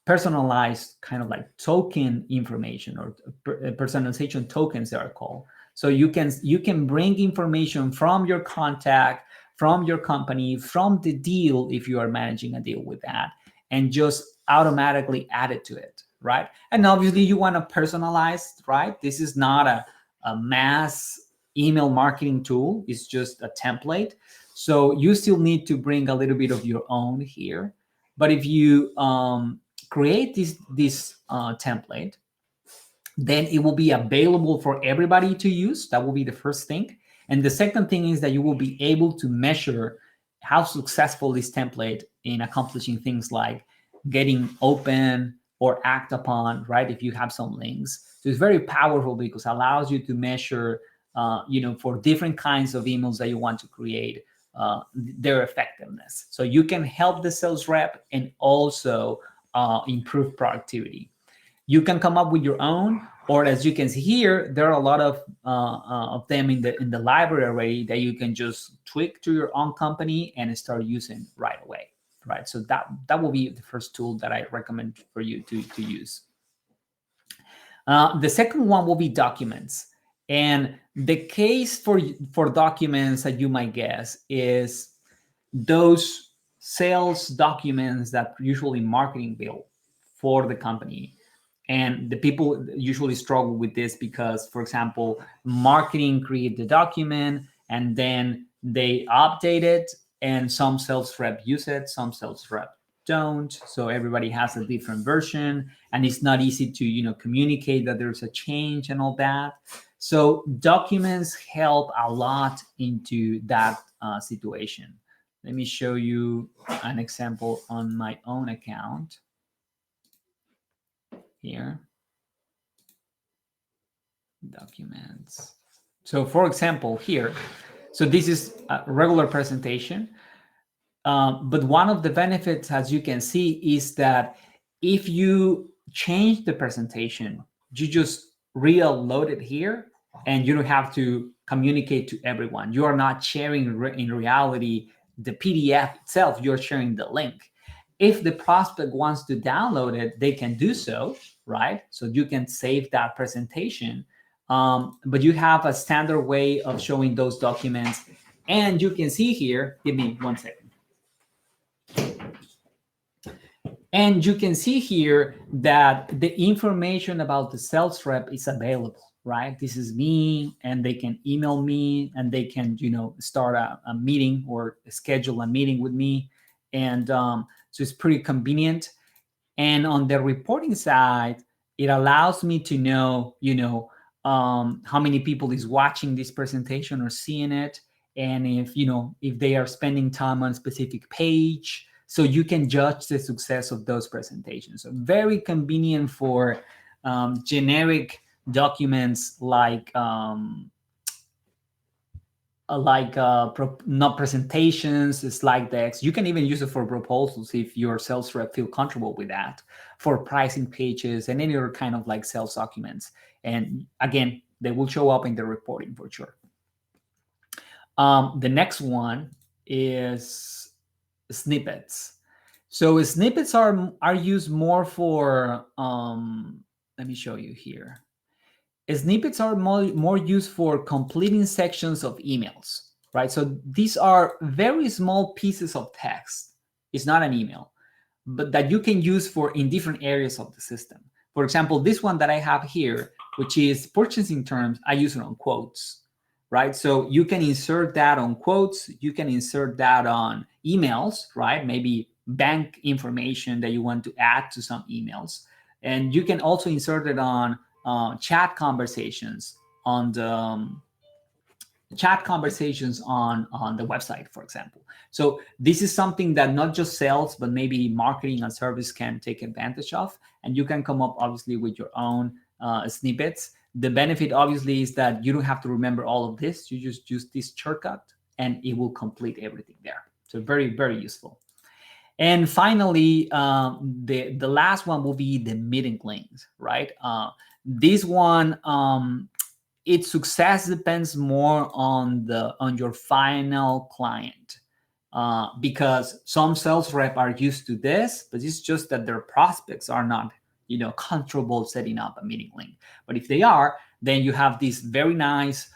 personalized kind of like token information, or personalization tokens, they are called. So you can bring information from your contact, from your company, from the deal, if you are managing a deal with that, and just automatically add it to it, right? And obviously you want to personalize, right? This is not a mass email marketing tool. It's just a template. So you still need to bring a little bit of your own here. But if you create this template, then it will be available for everybody to use. That will be the first thing. And the second thing is that you will be able to measure how successful this template in accomplishing things like getting open or act upon, right? If you have some links. So it's very powerful because it allows you to measure, for different kinds of emails that you want to create, their effectiveness. So you can help the sales rep and also improve productivity. You can come up with your own, Or as you can see here, there are a lot of them in the library that you can just tweak to your own company and start using right away, right? So that will be the first tool that I recommend for you to use. The second one will be documents. And the case for documents that you might guess is those sales documents that usually marketing build for the company. And the people usually struggle with this because, for example, marketing create the document and then they update it, and some sales rep use it, some sales rep don't. So everybody has a different version, and it's not easy to communicate that there's a change and all that. So documents help a lot into that situation. Let me show you an example on my own account here. Documents. So for example, here, so this is a regular presentation, but one of the benefits, as you can see, is that if you change the presentation, you just re-upload it here, and you don't have to communicate to everyone. You are not sharing in reality the PDF itself, you're sharing the link. If the prospect wants to download it, they can do so, right? So you can save that presentation, but you have a standard way of showing those documents. And you can see here, give me 1 second. And you can see here that the information about the sales rep is available, right? This is me, and they can email me, and they can, start a meeting or schedule a meeting with me. And so it's pretty convenient. And on the reporting side, it allows me to know, how many people is watching this presentation or seeing it. And if they are spending time on a specific page, so you can judge the success of those presentations. So very convenient for generic documents like not presentations, slide decks. You can even use it for proposals if your sales rep feel comfortable with that, for pricing pages and any other kind of like sales documents. And again, they will show up in the reporting for sure. The next one is snippets. So snippets are used more for, let me show you here. Snippets are more used for completing sections of emails, right? So these are very small pieces of text. It's not an email, but that you can use in different areas of the system. For example, this one that I have here, which is purchasing terms, I use it on quotes, right? So you can insert that on quotes. You can insert that on emails, right? Maybe bank information that you want to add to some emails. And you can also insert it on chat conversations on the website, for example. So this is something that not just sales, but maybe marketing and service can take advantage of. And you can come up obviously with your own snippets. The benefit obviously is that you don't have to remember all of this. You just use this shortcut and it will complete everything there. So very, very useful. And finally, the last one will be the meeting links, right? This one, its success depends more on your final client, because some sales rep are used to this, but it's just that their prospects are not, comfortable setting up a meeting link. But if they are, then you have this very nice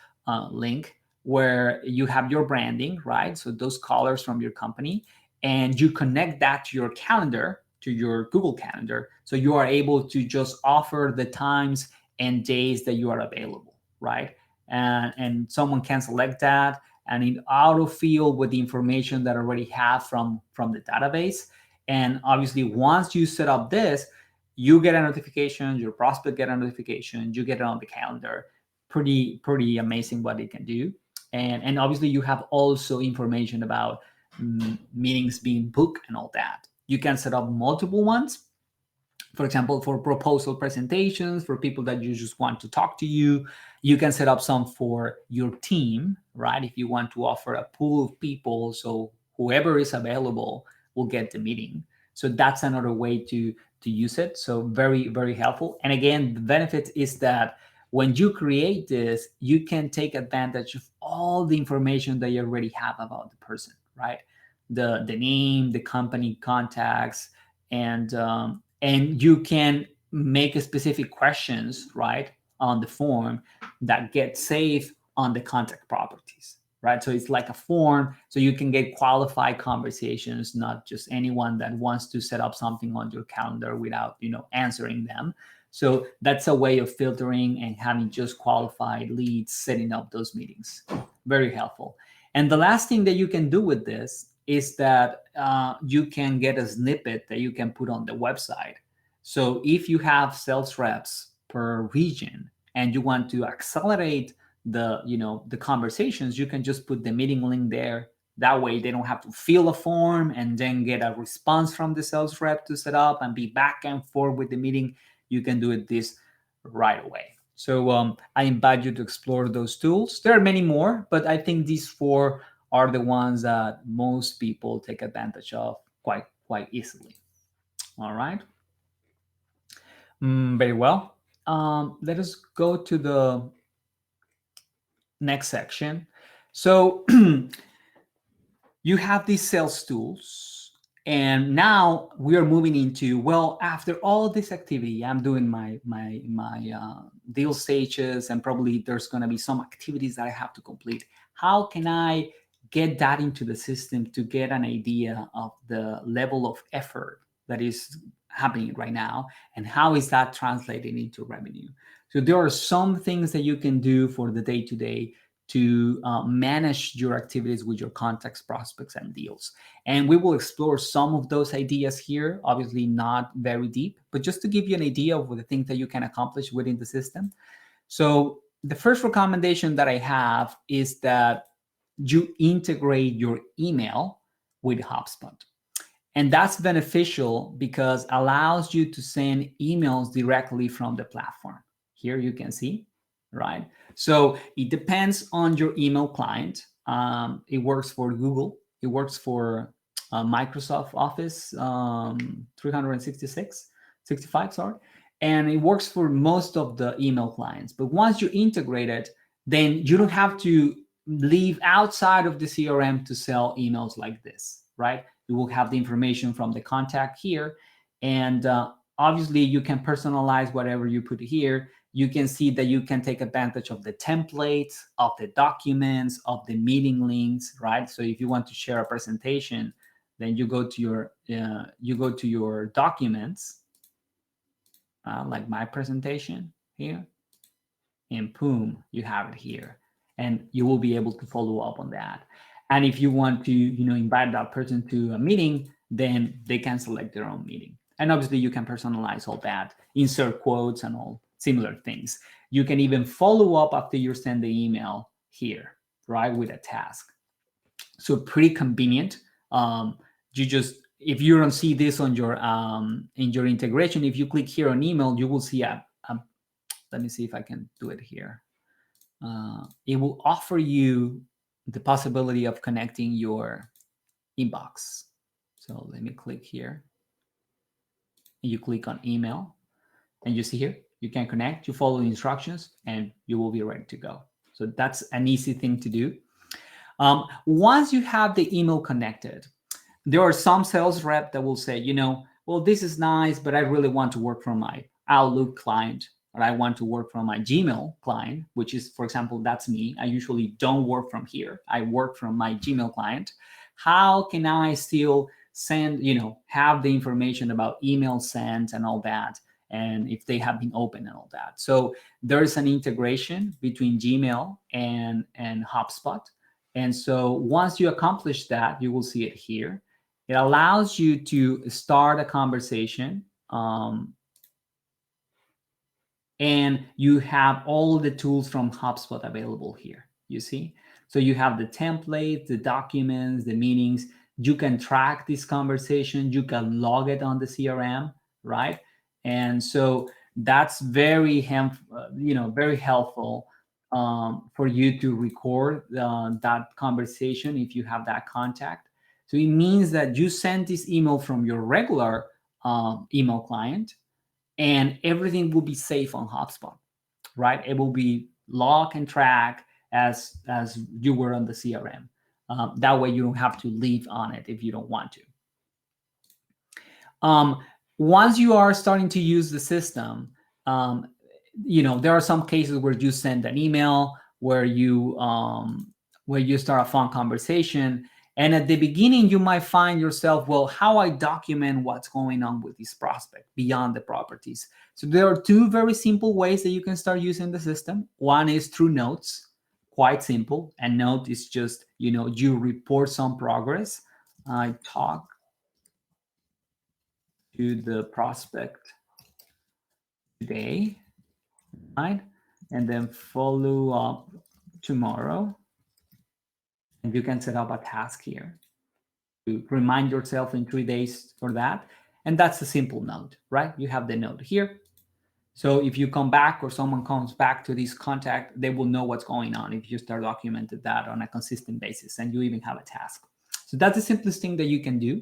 link where you have your branding, right? So those colors from your company, and you connect that to your calendar, to your Google Calendar. So you are able to just offer the times and days that you are available, right? And someone can select that, and it autofill with the information that already have from the database. And obviously, once you set up this, you get a notification, your prospect get a notification, you get it on the calendar. Pretty amazing what it can do. And obviously, you have also information about meetings being booked and all that. You can set up multiple ones. For example, for proposal presentations, for people that you just want to talk to you. You can set up some for your team, right? If you want to offer a pool of people, so whoever is available will get the meeting. So that's another way to use it. So very, very helpful. And again, the benefit is that when you create this, you can take advantage of all the information that you already have about the person, right? The name, the company contacts, and you can make specific questions, right, on the form that get saved on the contact properties, right? So it's like a form, so you can get qualified conversations, not just anyone that wants to set up something on your calendar without, answering them. So that's a way of filtering and having just qualified leads, setting up those meetings. Very helpful. And the last thing that you can do with this is that you can get a snippet that you can put on the website. So if you have sales reps per region and you want to accelerate the conversations, you can just put the meeting link there. That way they don't have to fill a form and then get a response from the sales rep to set up and be back and forth with the meeting. You can do it this right away. So I invite you to explore those tools. There are many more, but I think these 4 are the ones that most people take advantage of quite easily. All right. Very well. Let us go to the next section. So you have these sales tools, and now we are moving into, well, after all this activity, I'm doing my deal stages, and probably there's going to be some activities that I have to complete. How can I get that into the system to get an idea of the level of effort that is happening right now, and how is that translating into revenue? So there are some things that you can do for the day-to-day to manage your activities with your contacts, prospects, and deals. And we will explore some of those ideas here, obviously not very deep, but just to give you an idea of the things that you can accomplish within the system. So the first recommendation that I have is that you integrate your email with HubSpot. And that's beneficial because allows you to send emails directly from the platform. Here you can see, right? So it depends on your email client. It works for Google. It works for Microsoft Office 65, sorry. And it works for most of the email clients. But once you integrate it, then you don't have to leave outside of the CRM to sell emails like this, right? You will have the information from the contact here. And obviously, you can personalize whatever you put here. You can see that you can take advantage of the templates, of the documents, of the meeting links, right? So if you want to share a presentation, then you go to your documents, like my presentation here, and boom, you have it here, and you will be able to follow up on that. And if you want to, invite that person to a meeting, then they can select their own meeting. And obviously, you can personalize all that, insert quotes and all similar things. You can even follow up after you send the email here, right, with a task. So pretty convenient. If you don't see this on your in your integration, if you click here on email, you will see let me see if I can do it here. It will offer you the possibility of connecting your inbox. So let me click here. And you click on email, and you see here, you can connect, you follow the instructions, and you will be ready to go. So that's an easy thing to do. Once you have the email connected, there are some sales rep that will say, well, this is nice, but I really want to work from my Outlook client, or I want to work from my Gmail client, which is, for example, that's me. I usually don't work from here. I work from my Gmail client. How can I still send, have the information about email sent and all that, and if they have been open and all that? So there is an integration between Gmail and HubSpot. And so once you accomplish that, you will see it here. It allows you to start a conversation, and you have all the tools from HubSpot available here, you see? So you have the templates, the documents, the meetings. You can track this conversation. You can log it on the CRM, right? And so that's very helpful for you to record that conversation if you have that contact. So it means that you send this email from your regular email client, and everything will be safe on HubSpot, right? It will be log and track as you were on the CRM. That way you don't have to leave on it if you don't want to. Once you are starting to use the system, there are some cases where you send an email, where you start a phone conversation, and at the beginning you might find yourself, well, how I document what's going on with this prospect beyond the properties. So there are two very simple ways that you can start using the system. One is through notes, quite simple. And note is just, you report some progress. I talk to the prospect today, right? And then follow up tomorrow. And you can set up a task here to remind yourself in 3 days for that. And that's a simple note, right? You have the note here. So if you come back or someone comes back to this contact, they will know what's going on if you start documenting that on a consistent basis, and you even have a task. So that's the simplest thing that you can do.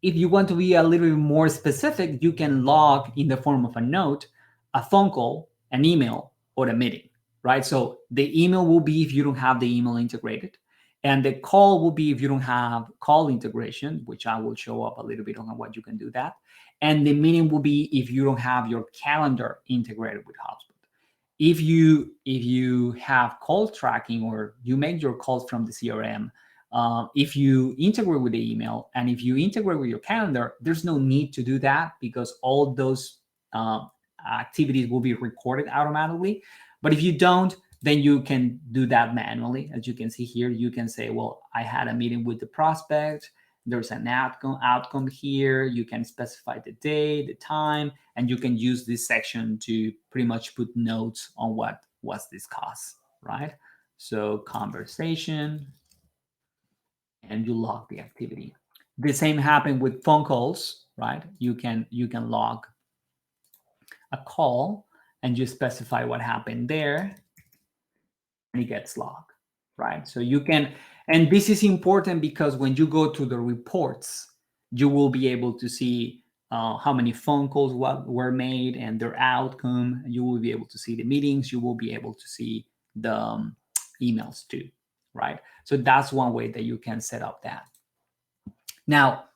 If you want to be a little bit more specific, you can log in the form of a note, a phone call, an email, or a meeting, right? So the email will be if you don't have the email integrated. And the call will be if you don't have call integration, which I will show up a little bit on what you can do that. And the meeting will be if you don't have your calendar integrated with HubSpot. If you have call tracking, or you make your calls from the CRM, if you integrate with the email, and if you integrate with your calendar, there's no need to do that, because all those activities will be recorded automatically. But if you don't, then you can do that manually. As you can see here, you can say, well, I had a meeting with the prospect. There's an outcome here. You can specify the day, the time, and you can use this section to pretty much put notes on what was discussed, right? So conversation, and you log the activity. The same happened with phone calls, right? You can log a call, and you specify what happened there, and it gets logged, right? So you can, and this is important because when you go to the reports, you will be able to see how many phone calls were made and their outcome. You will be able to see the meetings. You will be able to see the emails too, right? So that's one way that you can set up that. Now,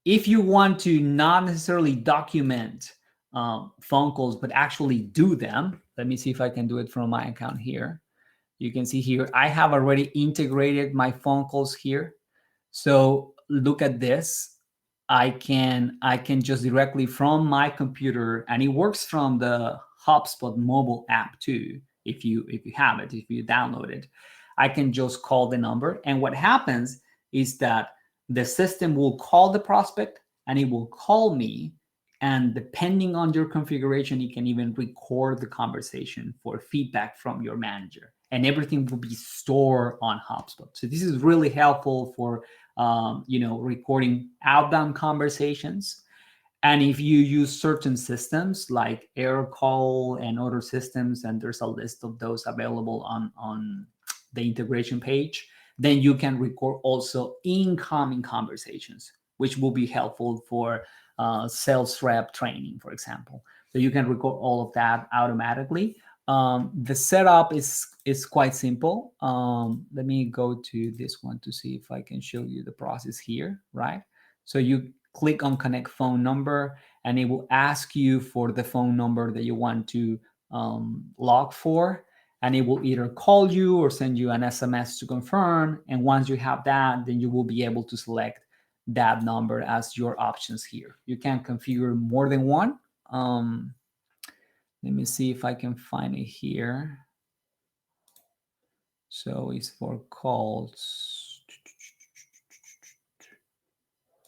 if you want to not necessarily document phone calls, but actually do them, let me see if I can do it from my account here. You can see here, I have already integrated my phone calls here. So look at this. I can just directly from my computer, and it works from the HubSpot mobile app too. If you have it, if you download it, I can just call the number. And what happens is that the system will call the prospect, and it will call me. And depending on your configuration, you can even record the conversation for feedback from your manager, and everything will be stored on HubSpot. So this is really helpful for recording outbound conversations. And if you use certain systems like Aircall and other systems, and there's a list of those available on the integration page, then you can record also incoming conversations, which will be helpful for sales rep training, for example. So you can record all of that automatically. The setup is quite simple. Let me go to this one to see if I can show you the process here, right? So you click on connect phone number, and it will ask you for the phone number that you want to log for. And it will either call you or send you an SMS to confirm. And once you have that, then you will be able to select that number as your options here. You can configure more than one. Let me see if I can find it here. So it's for calls,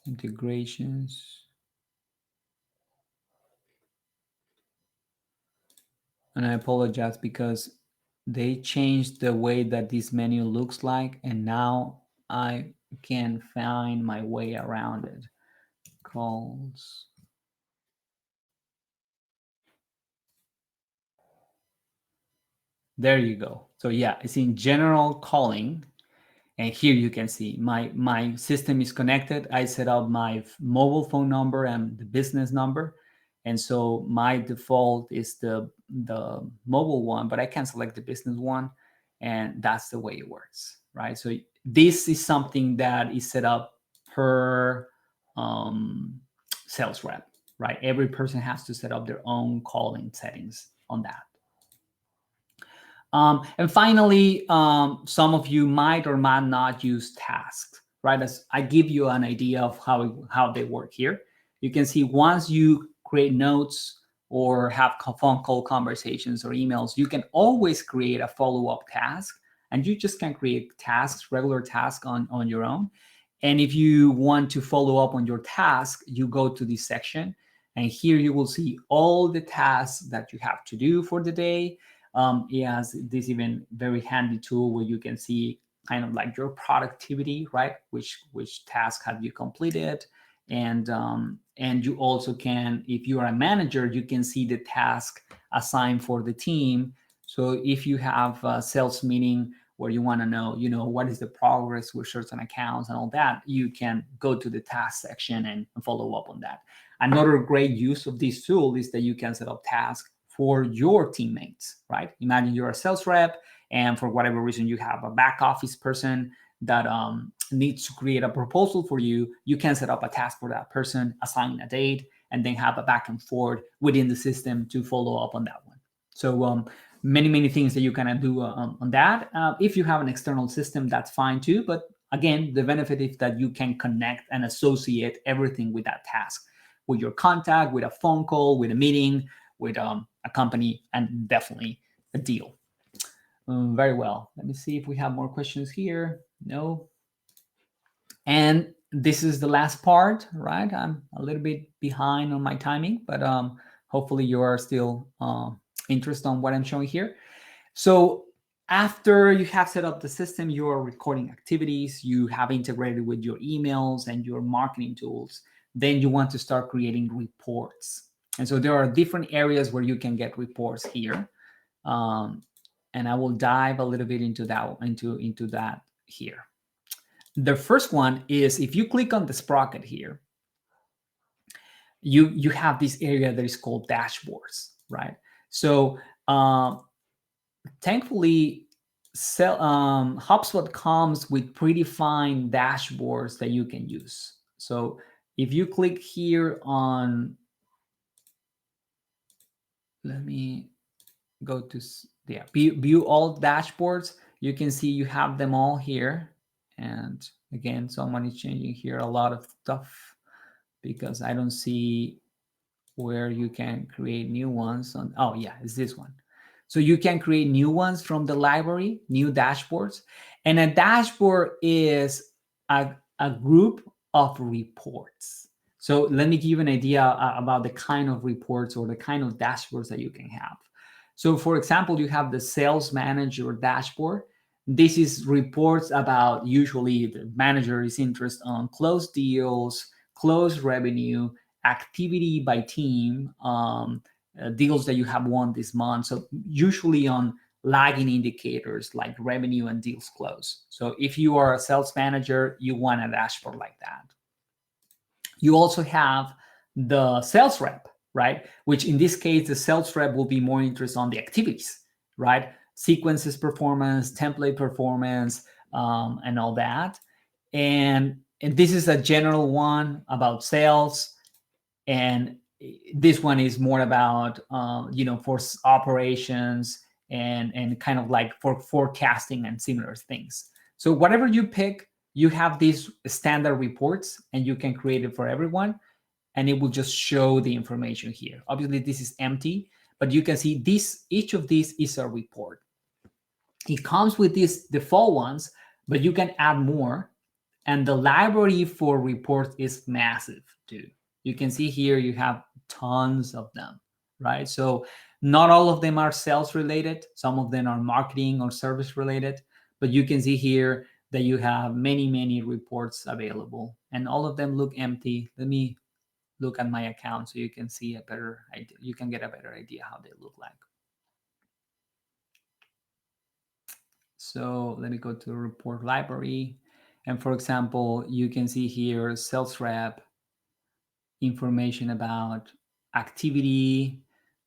integrations. And I apologize because they changed the way that this menu looks like, and now I can find my way around it. Calls. There you go. So yeah, it's in general calling. And here you can see my system is connected. I set up my mobile phone number and the business number. And so my default is the mobile one, but I can select the business one. And that's the way it works, right? So this is something that is set up per sales rep, right? Every person has to set up their own calling settings on that. And finally, some of you might or might not use tasks, right? As I give you an idea of how they work here. You can see once you create notes or have phone call conversations or emails, you can always create a follow-up task, and you just can create tasks, regular tasks on your own. And if you want to follow up on your task, you go to this section, and here you will see all the tasks that you have to do for the day. It has this even very handy tool where you can see kind of like your productivity, right? Which task have you completed, and you also can, if you are a manager, you can see the task assigned for the team. So if you have a sales meeting where you want to know, what is the progress with certain accounts and all that, you can go to the task section and follow up on that. Another great use of this tool is that you can set up tasks for your teammates, right? Imagine you're a sales rep, and for whatever reason you have a back office person that needs to create a proposal for you. You can set up a task for that person, assign a date, and then have a back and forth within the system to follow up on that one. So many things that you can do on that. If you have an external system, that's fine too. But again, the benefit is that you can connect and associate everything with that task, with your contact, with a phone call, with a meeting, with a company, and definitely a deal. Very well. Let me see if we have more questions here. No. And this is the last part, right? I'm a little bit behind on my timing, but hopefully you are still interested on what I'm showing here. So after you have set up the system, you are recording activities, you have integrated with your emails and your marketing tools, then you want to start creating reports. And so there are different areas where you can get reports here. And I will dive a little bit into that here. The first one is, if you click on the sprocket here, you have this area that is called dashboards, right? So thankfully, HubSpot comes with predefined dashboards that you can use. So if you click here on, let me go to view all dashboards, you can see you have them all here. And again, someone is changing here a lot of stuff because I don't see where you can create new ones on. Oh yeah, it's this one. So you can create new ones from the library, new dashboards. And a dashboard is a group of reports. So let me give you an idea about the kind of reports or the kind of dashboards that you can have. So for example, you have the sales manager dashboard. This is reports about, usually the manager is interested on closed deals, closed revenue, activity by team, deals that you have won this month. So usually on lagging indicators like revenue and deals close. So if you are a sales manager, you want a dashboard like that. You also have the sales rep, right? Which in this case, the sales rep will be more interested on the activities, right? Sequences performance, template performance, and all that. And this is a general one about sales. And this one is more about, for operations and kind of like for forecasting and similar things. So whatever you pick, you have these standard reports and you can create it for everyone. And it will just show the information here. Obviously, this is empty, but you can see each of these is a report. It comes with these default ones, but you can add more. And the library for reports is massive too. You can see here you have tons of them, right? So not all of them are sales related. Some of them are marketing or service related, but you can see here that you have many reports available, and all of them look empty. Let me look at my account so you can see a better idea. You can get a better idea how they look like. So let me go to the report library. And for example, you can see here sales rep information about activity.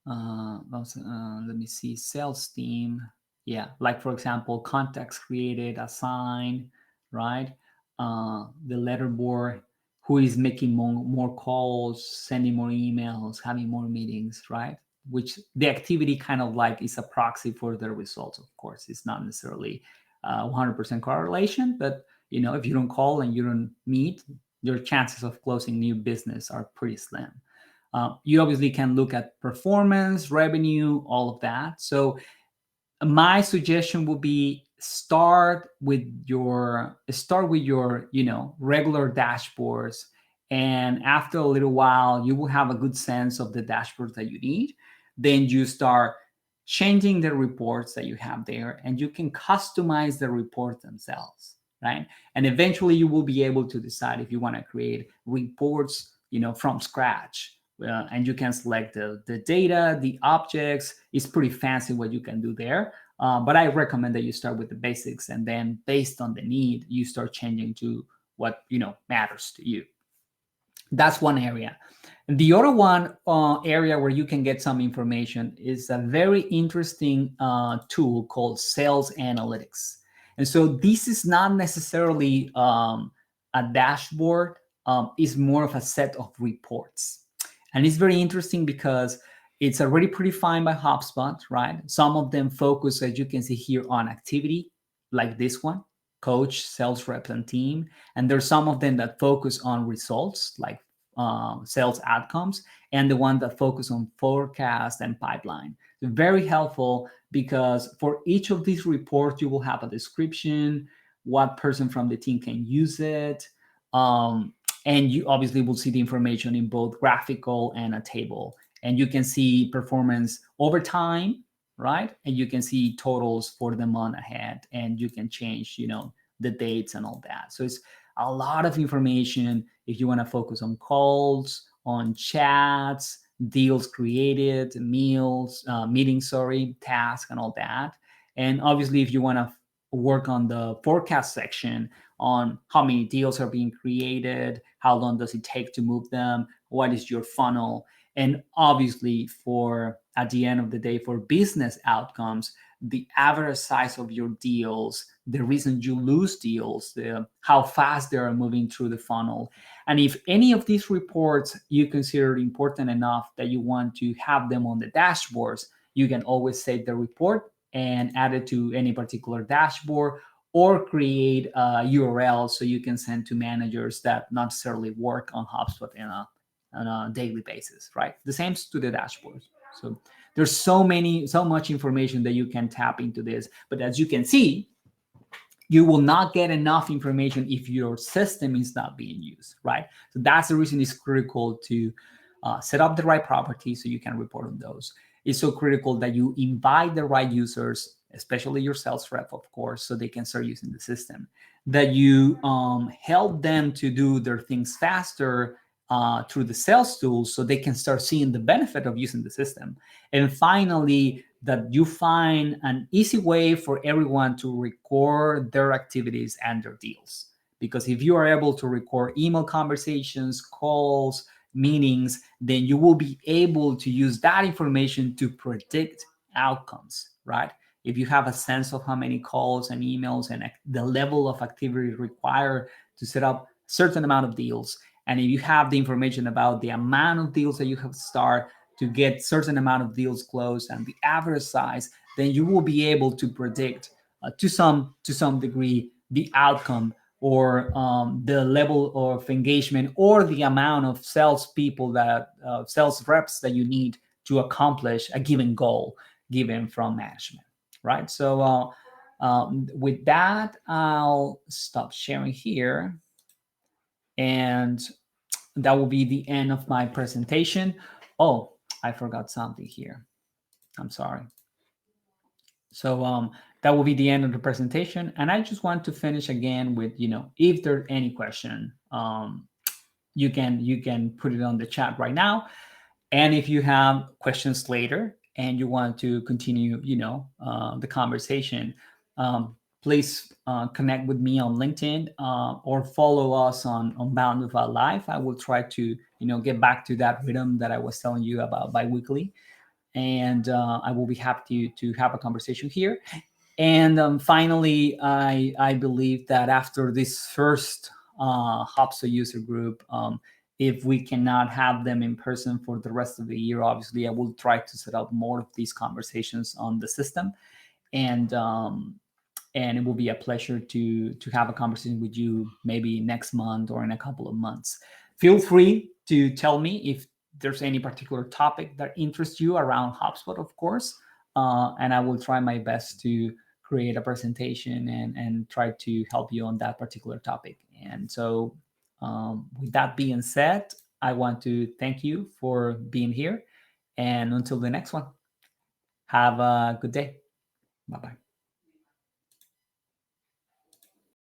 Let me see, sales team. Yeah, like for example, contacts created, assigned, right? The letterboard, who is making more calls, sending more emails, having more meetings, right? Which the activity kind of like is a proxy for the results. Of course, it's not necessarily 100% correlation, but if you don't call and you don't meet, your chances of closing new business are pretty slim. You obviously can look at performance, revenue, all of that. So my suggestion would be start with your regular dashboards, and after a little while you will have a good sense of the dashboards that you need. Then you start changing the reports that you have there, and you can customize the reports themselves, right? And eventually you will be able to decide if you want to create reports from scratch. And you can select the data, the objects. It's pretty fancy what you can do there. But I recommend that you start with the basics, and then based on the need, you start changing to what matters to you. That's one area. And the other one area where you can get some information is a very interesting tool called Sales Analytics. And so this is not necessarily a dashboard. It's more of a set of reports. And it's very interesting because it's already predefined by HubSpot, right? Some of them focus, as you can see here, on activity, like this one, coach, sales reps, and team. And there's some of them that focus on results, like sales outcomes, and the one that focus on forecast and pipeline. So very helpful, because for each of these reports, you will have a description, what person from the team can use it. And you obviously will see the information in both graphical and a table. And you can see performance over time, right? And you can see totals for the month ahead, and you can change, the dates and all that. So it's a lot of information if you want to focus on calls, on chats, deals created, meetings, tasks, and all that. And obviously, if you want to work on the forecast section, on how many deals are being created, how long does it take to move them, what is your funnel, and obviously at the end of the day, for business outcomes, the average size of your deals, the reason you lose deals, how fast they are moving through the funnel. And if any of these reports you consider important enough that you want to have them on the dashboards, you can always save the report and add it to any particular dashboard, or create a URL so you can send to managers that not necessarily work on HubSpot on a daily basis, right? The same to the dashboards. So there's so much information that you can tap into this. But as you can see, you will not get enough information if your system is not being used, right? So that's the reason it's critical to set up the right properties so you can report on those. It's so critical that you invite the right users, especially your sales rep, of course, so they can start using the system. That you help them to do their things faster through the sales tools, so they can start seeing the benefit of using the system. And finally, that you find an easy way for everyone to record their activities and their deals. Because if you are able to record email conversations, calls, meetings, then you will be able to use that information to predict outcomes, right? If you have a sense of how many calls and emails and the level of activity required to set up a certain amount of deals, and if you have the information about the amount of deals that you have to start to get certain amount of deals closed and the average size, then you will be able to predict to some degree the outcome, or the level of engagement, or the amount of salespeople sales reps that you need to accomplish a given goal given from management, right? So with that, I'll stop sharing here, and that will be the end of my presentation. Oh, I forgot something here. I'm sorry. So that will be the end of the presentation. And I just want to finish again with, if there's any question, you can put it on the chat right now. And if you have questions later and you want to continue, the conversation, please connect with me on LinkedIn or follow us on Boundify Live. I will try to get back to that rhythm that I was telling you about biweekly, and I will be happy to have a conversation here. And finally, I believe that after this first HubSpot user group, if we cannot have them in person for the rest of the year, obviously I will try to set up more of these conversations on the system, and it will be a pleasure to have a conversation with you maybe next month or in a couple of months. Feel free to tell me if there's any particular topic that interests you around HubSpot, of course, and I will try my best to create a presentation and try to help you on that particular topic. And so, with that being said, I want to thank you for being here. And until the next one, have a good day. Bye bye.